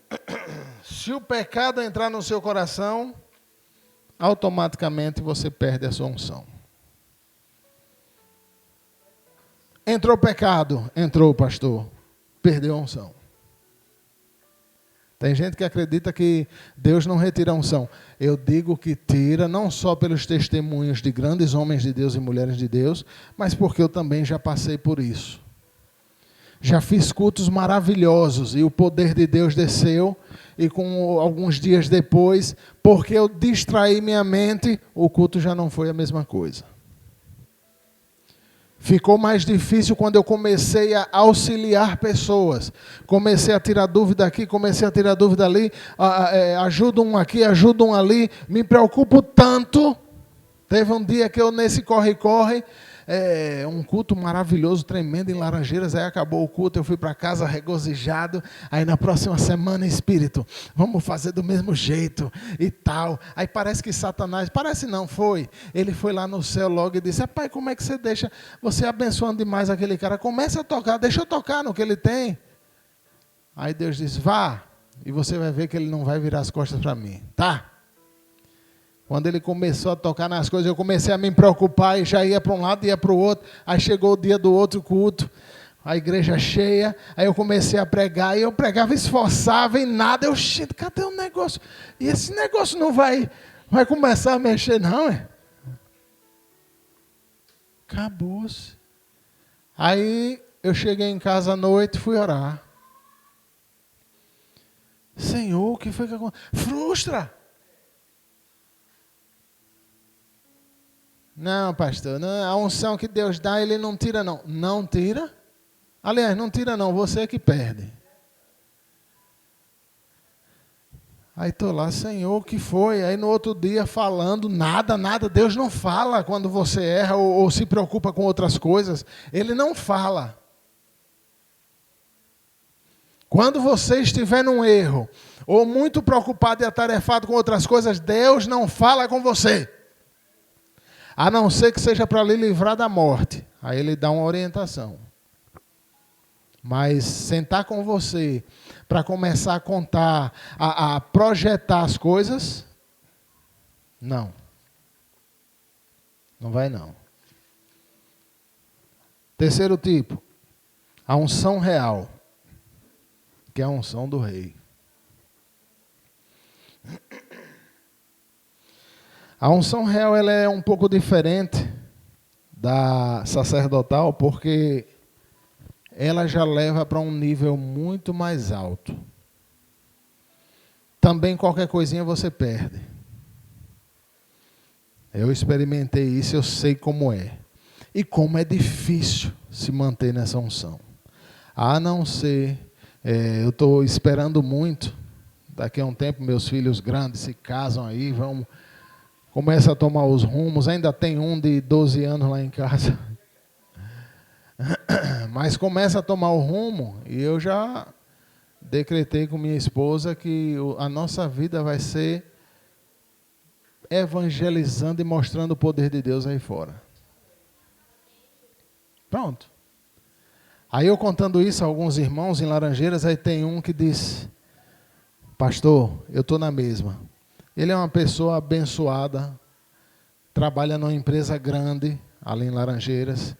Se o pecado entrar no seu coração, automaticamente você perde a sua unção. Entrou o pecado, entrou o pastor, perdeu a unção. Tem gente que acredita que Deus não retira a unção. Eu digo que tira, não só pelos testemunhos de grandes homens de Deus e mulheres de Deus, mas porque eu também já passei por isso. Já fiz cultos maravilhosos e o poder de Deus desceu, e com alguns dias depois, porque eu distraí minha mente, o culto já não foi a mesma coisa. Ficou mais difícil quando eu comecei a auxiliar pessoas. Comecei a tirar dúvida aqui, comecei a tirar dúvida ali, ajudo um aqui, ajudo um ali, me preocupo tanto. Teve um dia que eu nesse corre-corre, um culto maravilhoso, tremendo em Laranjeiras, aí acabou o culto, eu fui para casa regozijado, aí na próxima semana, Espírito, vamos fazer do mesmo jeito e tal. Aí parece que Satanás, parece não, foi, ele foi lá no céu logo e disse, pai, como é que você deixa, você abençoando demais aquele cara, começa a tocar, deixa eu tocar no que ele tem. Aí Deus disse, vá, e você vai ver que ele não vai virar as costas para mim, tá? Quando ele começou a tocar nas coisas, eu comecei a me preocupar e já ia para um lado e ia para o outro. Aí chegou o dia do outro culto, a igreja cheia, aí eu comecei a pregar, e eu pregava, esforçava em nada. Eu, cadê o negócio? E esse negócio não vai começar a mexer não, é? Acabou-se. Aí eu cheguei em casa à noite e fui orar. Senhor, o que foi que aconteceu? Frustra! Não, pastor, não, a unção que Deus dá, Ele não tira não. Não tira? Aliás, não tira não, você é que perde. Aí estou lá, Senhor, o que foi? Aí no outro dia falando, nada, Deus não fala quando você erra ou se preocupa com outras coisas. Ele não fala. Quando você estiver num erro, ou muito preocupado e atarefado com outras coisas, Deus não fala com você. A não ser que seja para lhe livrar da morte. Aí ele dá uma orientação. Mas sentar com você para começar a contar, a projetar as coisas, não. Não vai não. Terceiro tipo, a unção real, que é a unção do rei. A unção real ela é um pouco diferente da sacerdotal, porque ela já leva para um nível muito mais alto. Também qualquer coisinha você perde. Eu experimentei isso, eu sei como é. E como é difícil se manter nessa unção. A não ser, eu estou esperando muito, daqui a um tempo meus filhos grandes se casam aí, começa a tomar os rumos, ainda tem um de 12 anos lá em casa. Mas começa a tomar o rumo, e eu já decretei com minha esposa que a nossa vida vai ser evangelizando e mostrando o poder de Deus aí fora. Pronto. Aí eu contando isso a alguns irmãos em Laranjeiras, aí tem um que diz, pastor, eu estou na mesma. Ele é uma pessoa abençoada, trabalha numa empresa grande, ali em Laranjeiras,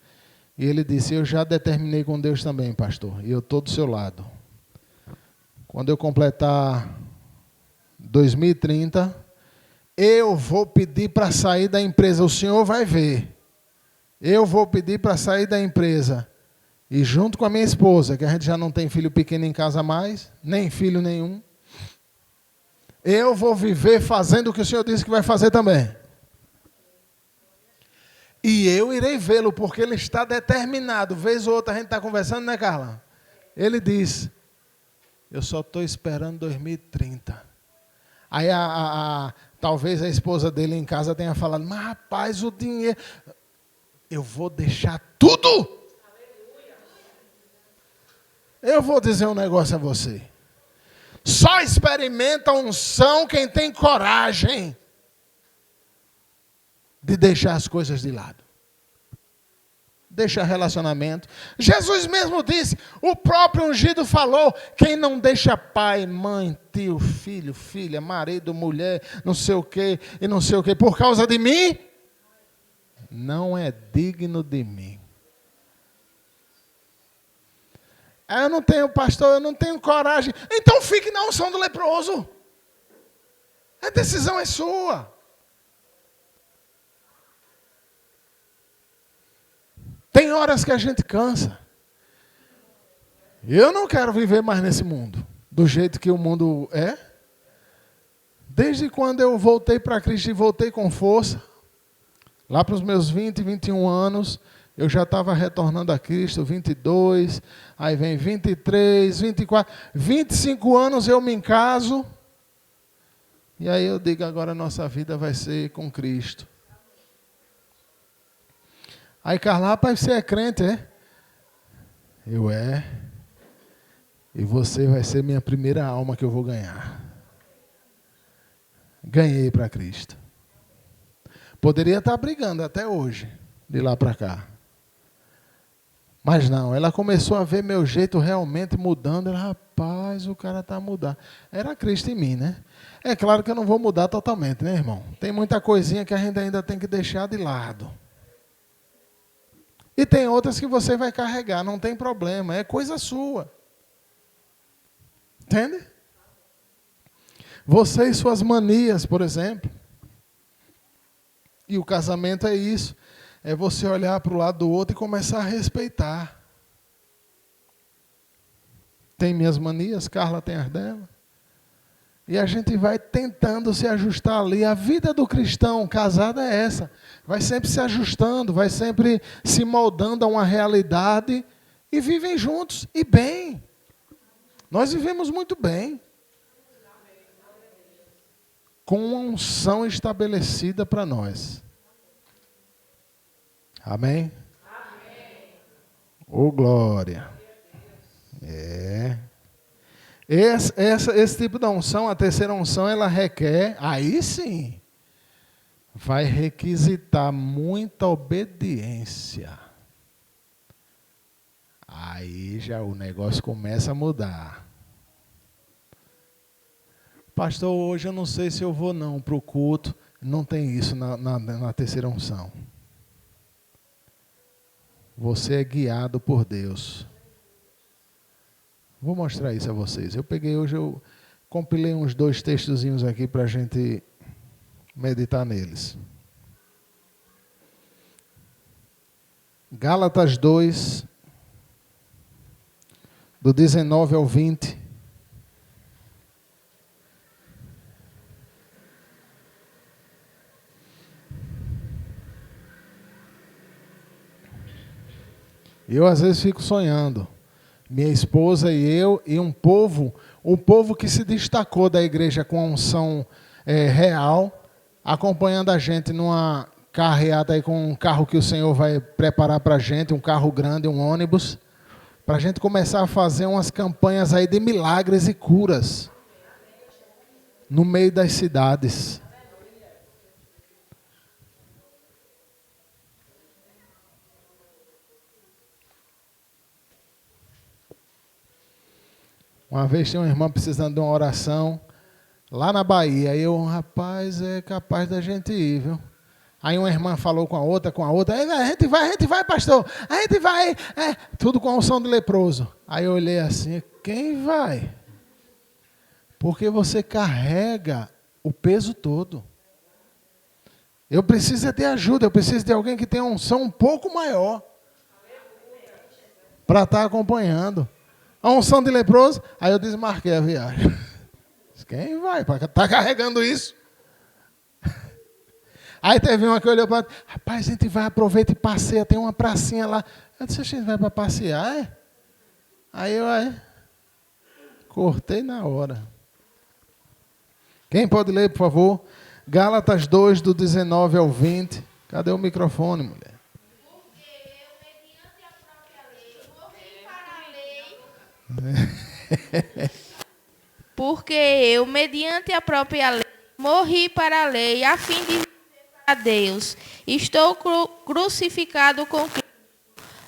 e ele disse, eu já determinei com Deus também, pastor, e eu estou do seu lado. Quando eu completar 2030, eu vou pedir para sair da empresa, o senhor vai ver. Eu vou pedir para sair da empresa, e junto com a minha esposa, que a gente já não tem filho pequeno em casa mais, nem filho nenhum, eu vou viver fazendo o que o Senhor disse que vai fazer também. E eu irei vê-lo, porque ele está determinado. Vez ou outra a gente está conversando, né, Carla? Ele diz, eu só estou esperando 2030. Aí talvez a esposa dele em casa tenha falado, mas rapaz, o dinheiro... Eu vou deixar tudo. Eu vou dizer um negócio a você. Só experimenta a unção quem tem coragem de deixar as coisas de lado. Deixa relacionamento. Jesus mesmo disse, o próprio ungido falou, quem não deixa pai, mãe, tio, filho, filha, marido, mulher, não sei o quê, e não sei o quê, por causa de mim, não é digno de mim. Eu não tenho, pastor, eu não tenho coragem. Então fique na unção do leproso. A decisão é sua. Tem horas que a gente cansa. Eu não quero viver mais nesse mundo, do jeito que o mundo é. Desde quando eu voltei para Cristo e voltei com força, lá para os meus 20, 21 anos, eu já estava retornando a Cristo, 22, aí vem 23, 24, 25 anos eu me caso, e aí eu digo, agora a nossa vida vai ser com Cristo. Aí, Carla, rapaz, você é crente, é? Eu é. E você vai ser minha primeira alma que eu vou ganhar. Ganhei para Cristo. Poderia estar brigando até hoje, de lá para cá. Mas não, ela começou a ver meu jeito realmente mudando. Ela, rapaz, o cara está mudando. Era Cristo em mim, né? É claro que eu não vou mudar totalmente, né, irmão? Tem muita coisinha que a gente ainda tem que deixar de lado. E tem outras que você vai carregar, não tem problema, é coisa sua. Entende? Você e suas manias, por exemplo. E o casamento é isso. É você olhar para o lado do outro e começar a respeitar. Tem minhas manias, Carla tem as dela. E a gente vai tentando se ajustar ali. A vida do cristão casado é essa. Vai sempre se ajustando, vai sempre se moldando a uma realidade. E vivem juntos, e bem. Nós vivemos muito bem. Com uma unção estabelecida para nós. Amém? Amém. Ô, glória. É. Esse tipo de unção, a terceira unção, ela requer, aí sim, vai requisitar muita obediência. Aí já o negócio começa a mudar. Pastor, hoje eu não sei se eu vou não para o culto. Não tem isso na terceira unção. Você é guiado por Deus. Vou mostrar isso a vocês. Eu compilei uns 2 textozinhos aqui para a gente meditar neles. Gálatas 2, do 19 ao 20. Eu às vezes fico sonhando. Minha esposa e eu e um povo que se destacou da igreja com a unção real, acompanhando a gente numa carreata aí com um carro que o Senhor vai preparar para a gente, um carro grande, um ônibus, para a gente começar a fazer umas campanhas aí de milagres e curas no meio das cidades. Uma vez tinha uma irmã precisando de uma oração lá na Bahia. Aí eu, rapaz, é capaz da gente ir, viu? Aí uma irmã falou com a outra. Aí, a gente vai, pastor. A gente vai. Tudo com a unção de leproso. Aí eu olhei assim, quem vai? Porque você carrega o peso todo. Eu preciso de ajuda, eu preciso de alguém que tenha uma unção um pouco maior. Para estar acompanhando. A unção de leproso, aí eu desmarquei a viagem. Quem vai? Está carregando isso? Aí teve uma que olhou para mim, rapaz, a gente vai, aproveita e passeia, tem uma pracinha lá. Eu disse, a gente vai para passear, é? Aí eu cortei na hora. Quem pode ler, por favor? Gálatas 2, do 19 ao 20. Cadê o microfone, mulher? Porque eu, mediante a própria lei, morri para a lei, a fim de viver a Deus. Estou crucificado com Cristo.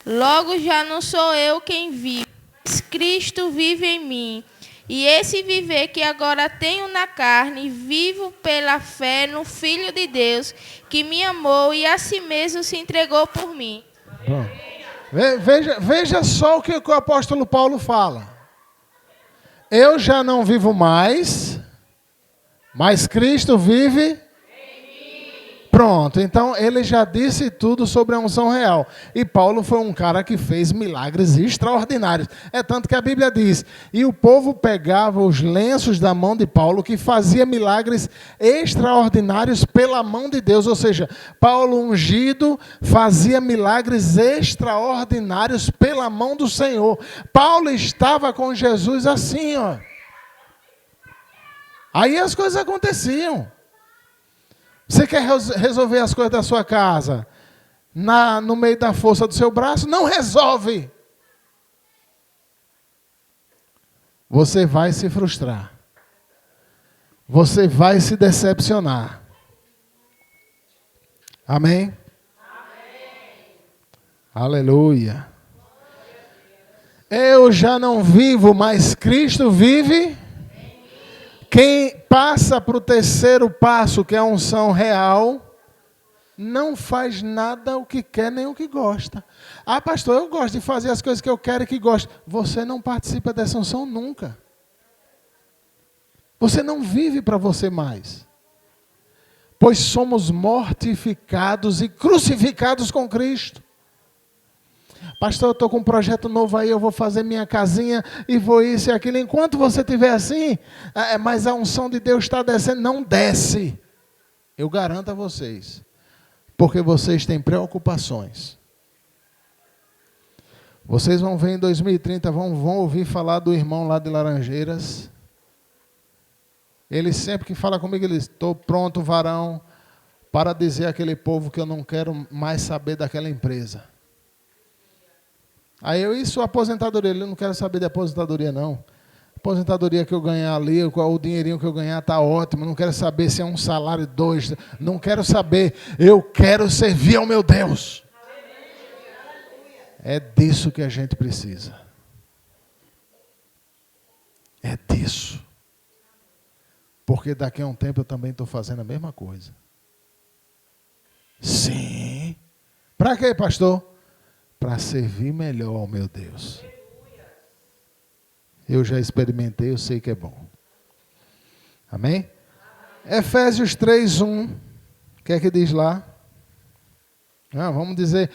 Logo já não sou eu quem vive, mas Cristo vive em mim. E esse viver que agora tenho na carne, vivo pela fé no Filho de Deus, que me amou e a si mesmo se entregou por mim. Bom, veja só o que o apóstolo Paulo fala. Eu já não vivo mais, mas Cristo vive em mim. Pronto, então ele já disse tudo sobre a unção real. E Paulo foi um cara que fez milagres extraordinários. É tanto que a Bíblia diz, e o povo pegava os lenços da mão de Paulo, que fazia milagres extraordinários pela mão de Deus. Ou seja, Paulo ungido fazia milagres extraordinários pela mão do Senhor. Paulo estava com Jesus assim, ó. Aí as coisas aconteciam. Você quer resolver as coisas da sua casa no meio da força do seu braço? Não resolve. Você vai se frustrar. Você vai se decepcionar. Amém? Amém. Aleluia. Eu já não vivo, mas Cristo vive. Quem passa para o terceiro passo, que é a unção real, não faz nada o que quer nem o que gosta. Ah, pastor, eu gosto de fazer as coisas que eu quero e que gosto. Você não participa dessa unção nunca. Você não vive para você mais. Pois somos mortificados e crucificados com Cristo. Pastor, eu estou com um projeto novo aí, eu vou fazer minha casinha e vou isso e aquilo. Enquanto você estiver assim, mas a unção de Deus está descendo, não desce. Eu garanto a vocês. Porque vocês têm preocupações. Vocês vão ver em 2030, vão ouvir falar do irmão lá de Laranjeiras. Ele sempre que fala comigo, ele diz, estou pronto, varão, para dizer àquele povo que eu não quero mais saber daquela empresa. Aí isso, aposentadoria, eu não quero saber de aposentadoria não. Aposentadoria que eu ganhar ali, o dinheirinho que eu ganhar está ótimo, não quero saber se é um salário, 2, não quero saber, eu quero servir ao meu Deus. É disso que a gente precisa. É disso. Porque daqui a um tempo eu também estou fazendo a mesma coisa. Sim. Para quê, pastor? Para servir melhor ao meu Deus. Eu já experimentei, eu sei que é bom. Amém? Efésios 3:1. O que é que diz lá? Vamos dizer,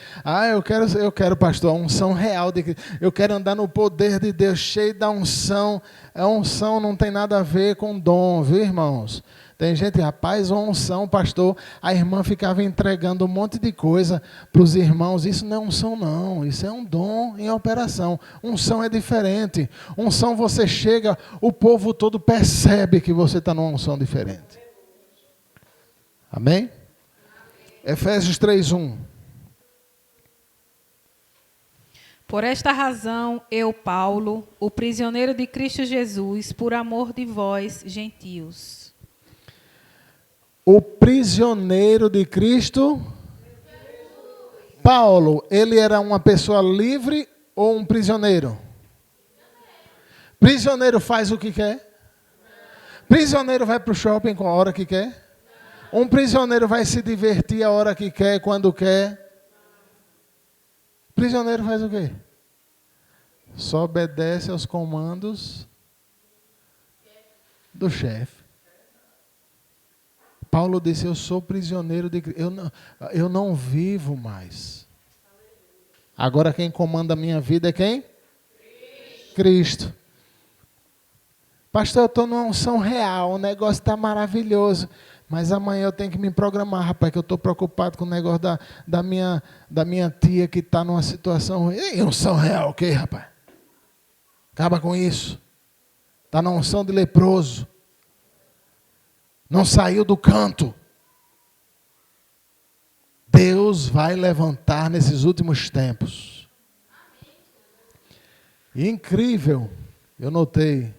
eu quero, pastor, a unção real de Cristo. Eu quero andar no poder de Deus, cheio da unção. A unção não tem nada a ver com dom, viu, irmãos? Tem gente, rapaz, uma unção, pastor, a irmã ficava entregando um monte de coisa para os irmãos. Isso não é unção, não. Isso é um dom em operação. Unção é diferente. Unção você chega, o povo todo percebe que você está numa unção diferente. Amém? Efésios 3:1. Por esta razão, eu, Paulo, o prisioneiro de Cristo Jesus, por amor de vós, gentios. O prisioneiro de Cristo. Paulo, ele era uma pessoa livre ou um prisioneiro? Prisioneiro faz o que quer? Prisioneiro vai para o shopping com a hora que quer? Um prisioneiro vai se divertir a hora que quer, quando quer? Prisioneiro faz o quê? Só obedece aos comandos do chefe. Paulo disse, eu sou prisioneiro de Cristo. Eu não vivo mais. Agora quem comanda a minha vida é quem? Cristo. Pastor, eu estou numa unção real, o negócio está maravilhoso. Mas amanhã eu tenho que me programar, rapaz, que eu estou preocupado com o negócio da minha tia que está numa situação ruim. E unção real, ok, rapaz? Acaba com isso. Está na unção de leproso. Não saiu do canto. Deus vai levantar nesses últimos tempos. E incrível, eu notei.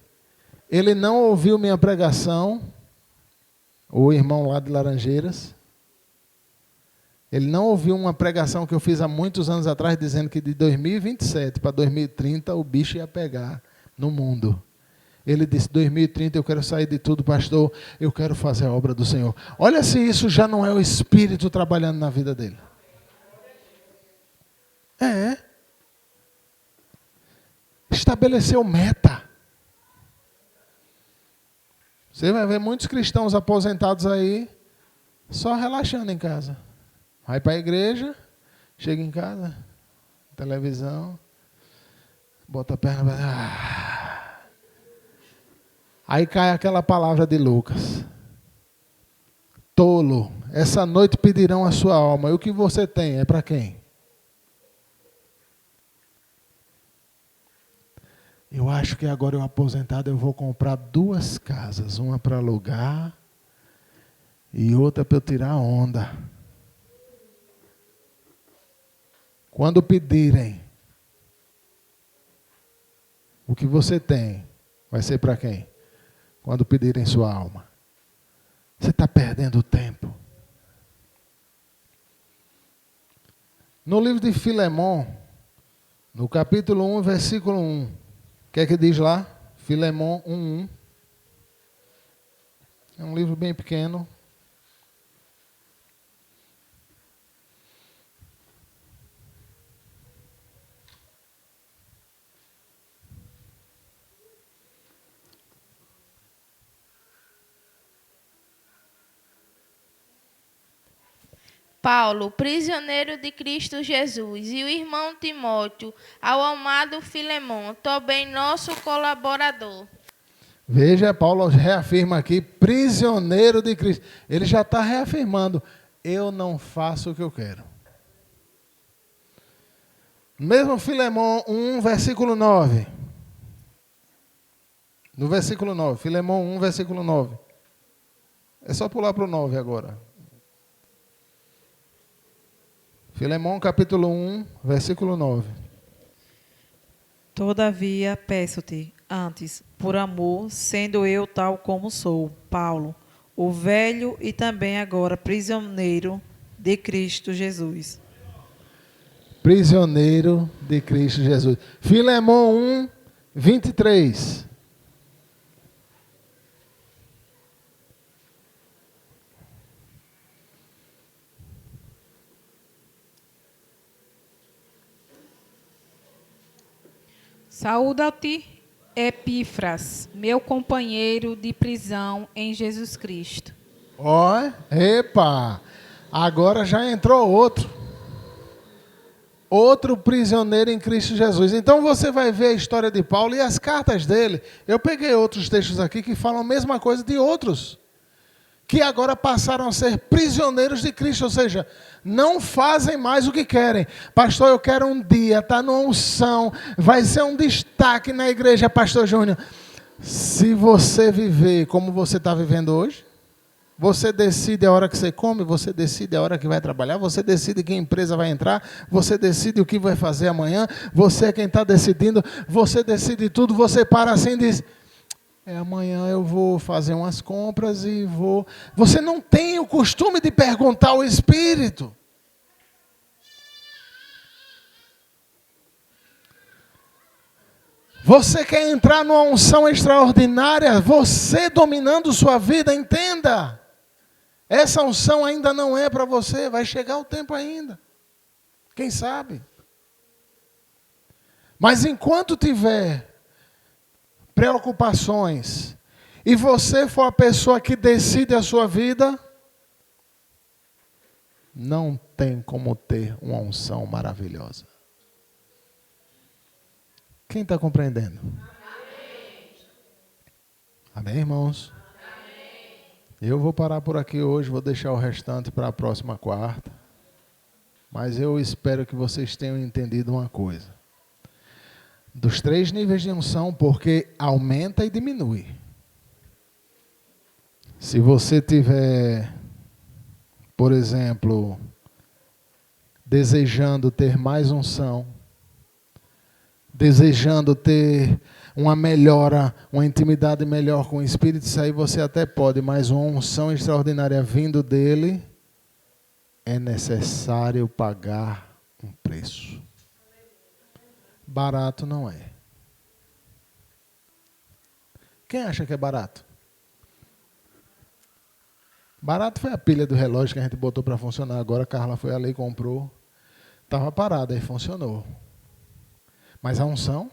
Ele não ouviu minha pregação, o irmão lá de Laranjeiras. Ele não ouviu uma pregação que eu fiz há muitos anos atrás, dizendo que de 2027 para 2030 o bicho ia pegar no mundo. Ele disse, 2030 eu quero sair de tudo, pastor, eu quero fazer a obra do Senhor. Olha se isso já não é o Espírito trabalhando na vida dele. Estabeleceu meta. Você vai ver muitos cristãos aposentados aí, só relaxando em casa. Vai para a igreja, chega em casa, televisão, bota a perna... Aí cai aquela palavra de Lucas. Tolo, essa noite pedirão a sua alma. E o que você tem é para quem? Eu acho que agora eu aposentado eu vou comprar 2 casas. Uma para alugar e outra para eu tirar onda. Quando pedirem o que você tem, vai ser para quem? Quando pedirem sua alma. Você está perdendo tempo. No livro de Filemon, no capítulo 1, versículo 1. O que é que diz lá? Filemon 1:1. É um livro bem pequeno. Paulo, prisioneiro de Cristo Jesus, e o irmão Timóteo, ao amado Filemon, também nosso colaborador. Veja, Paulo reafirma aqui, prisioneiro de Cristo. Ele já está reafirmando, eu não faço o que eu quero. Mesmo Filemon 1, versículo 9. No versículo 9, Filemon 1, versículo 9. É só pular para o 9 agora. Filemon, capítulo 1, versículo 9. Todavia, peço-te, antes, por amor, sendo eu tal como sou, Paulo, o velho e também agora prisioneiro de Cristo Jesus. Prisioneiro de Cristo Jesus. Filemon 1, 23. Saúda-te, Epífras, meu companheiro de prisão em Jesus Cristo. Ó, epa, agora já entrou outro prisioneiro em Cristo Jesus. Então você vai ver a história de Paulo e as cartas dele. Eu peguei outros textos aqui que falam a mesma coisa de outros, que agora passaram a ser prisioneiros de Cristo, ou seja, não fazem mais o que querem. Pastor, eu quero um dia, está numa unção, vai ser um destaque na igreja, Pastor Júnior. Se você viver como você está vivendo hoje, você decide a hora que você come, você decide a hora que vai trabalhar, você decide que empresa vai entrar, você decide o que vai fazer amanhã, você é quem está decidindo, você decide tudo, você para assim e diz... amanhã eu vou fazer umas compras e vou... Você não tem o costume de perguntar ao Espírito. Você quer entrar numa unção extraordinária, você dominando sua vida, entenda. Essa unção ainda não é para você, vai chegar o tempo ainda. Quem sabe? Mas enquanto tiver preocupações, e você for a pessoa que decide a sua vida, não tem como ter uma unção maravilhosa. Quem está compreendendo? Amém, irmãos? Amém. Eu vou parar por aqui hoje, vou deixar o restante para a próxima quarta. Mas eu espero que vocês tenham entendido uma coisa. Dos 3 níveis de unção, porque aumenta e diminui. Se você tiver, por exemplo, desejando ter mais unção, desejando ter uma melhora, uma intimidade melhor com o Espírito, isso aí você até pode, mas uma unção extraordinária vindo dele, é necessário pagar um preço. Barato não é. Quem acha que é barato? Barato foi a pilha do relógio que a gente botou para funcionar. Agora a Carla foi ali e comprou. Estava parada e funcionou. Mas a unção?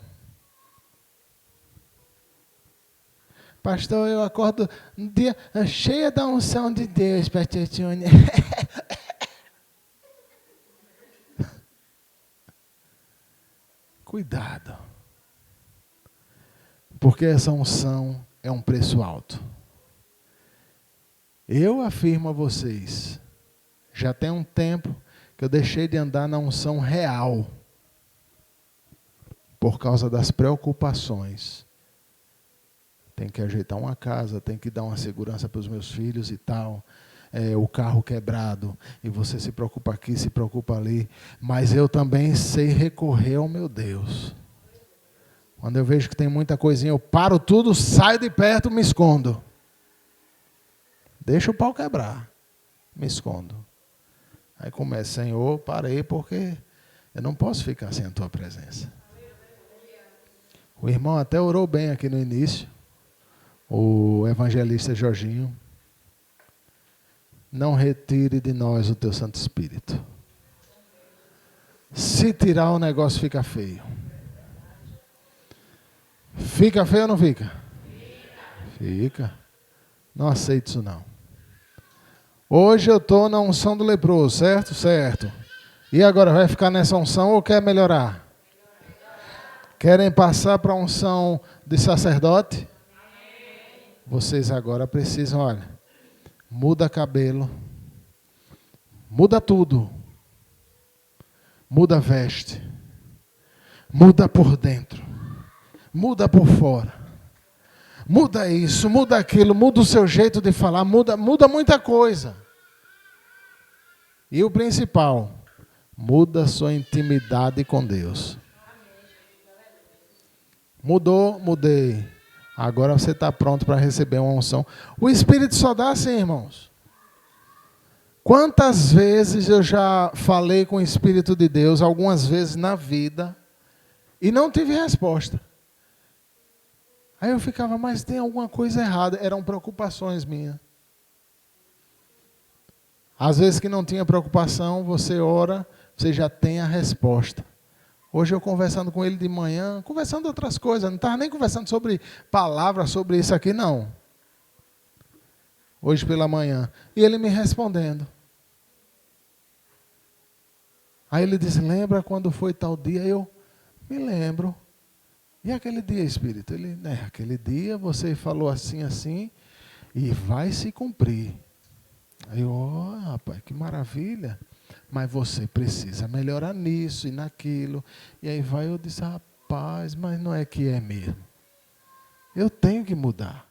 Pastor, eu acordo um dia cheia da unção de Deus, Pastor Júnior. Cuidado. Porque essa unção é um preço alto. Eu afirmo a vocês, já tem um tempo que eu deixei de andar na unção real. Por causa das preocupações. Tem que ajeitar uma casa, tem que dar uma segurança para os meus filhos e tal. O carro quebrado. E você se preocupa aqui, se preocupa ali. Mas eu também sei recorrer ao meu Deus. Quando eu vejo que tem muita coisinha, eu paro tudo, saio de perto, me escondo. Deixa o pau quebrar. Me escondo. Aí começa, Senhor, parei porque eu não posso ficar sem a tua presença. O irmão até orou bem aqui no início. O evangelista Jorginho. Não retire de nós o teu Santo Espírito. Se tirar, o negócio fica feio. Fica feio ou não fica? Fica. Não aceito isso não. Hoje eu estou na unção do leproso, certo? Certo. E agora, vai ficar nessa unção ou quer melhorar? Querem passar para a unção de sacerdote? Vocês agora precisam, olha, muda cabelo, muda tudo, muda veste, muda por dentro, muda por fora, muda isso, muda aquilo, muda o seu jeito de falar, muda muita coisa. E o principal, muda a sua intimidade com Deus. Mudou, mudei. Agora você está pronto para receber uma unção. O Espírito só dá assim, irmãos. Quantas vezes eu já falei com o Espírito de Deus, algumas vezes na vida, e não tive resposta. Aí eu ficava, mas tem alguma coisa errada. Eram preocupações minhas. Às vezes que não tinha preocupação, você ora, você já tem a resposta. Hoje eu conversando com ele de manhã, conversando outras coisas, não estava nem conversando sobre palavras, sobre isso aqui, não. Hoje pela manhã. E ele me respondendo. Aí ele disse, lembra quando foi tal dia? Eu me lembro. E aquele dia, Espírito? Ele, aquele dia você falou assim, assim, e vai se cumprir. Aí eu, rapaz, que maravilha. Mas você precisa melhorar nisso e naquilo. E aí eu disse, rapaz, mas não é que é mesmo. Eu tenho que mudar.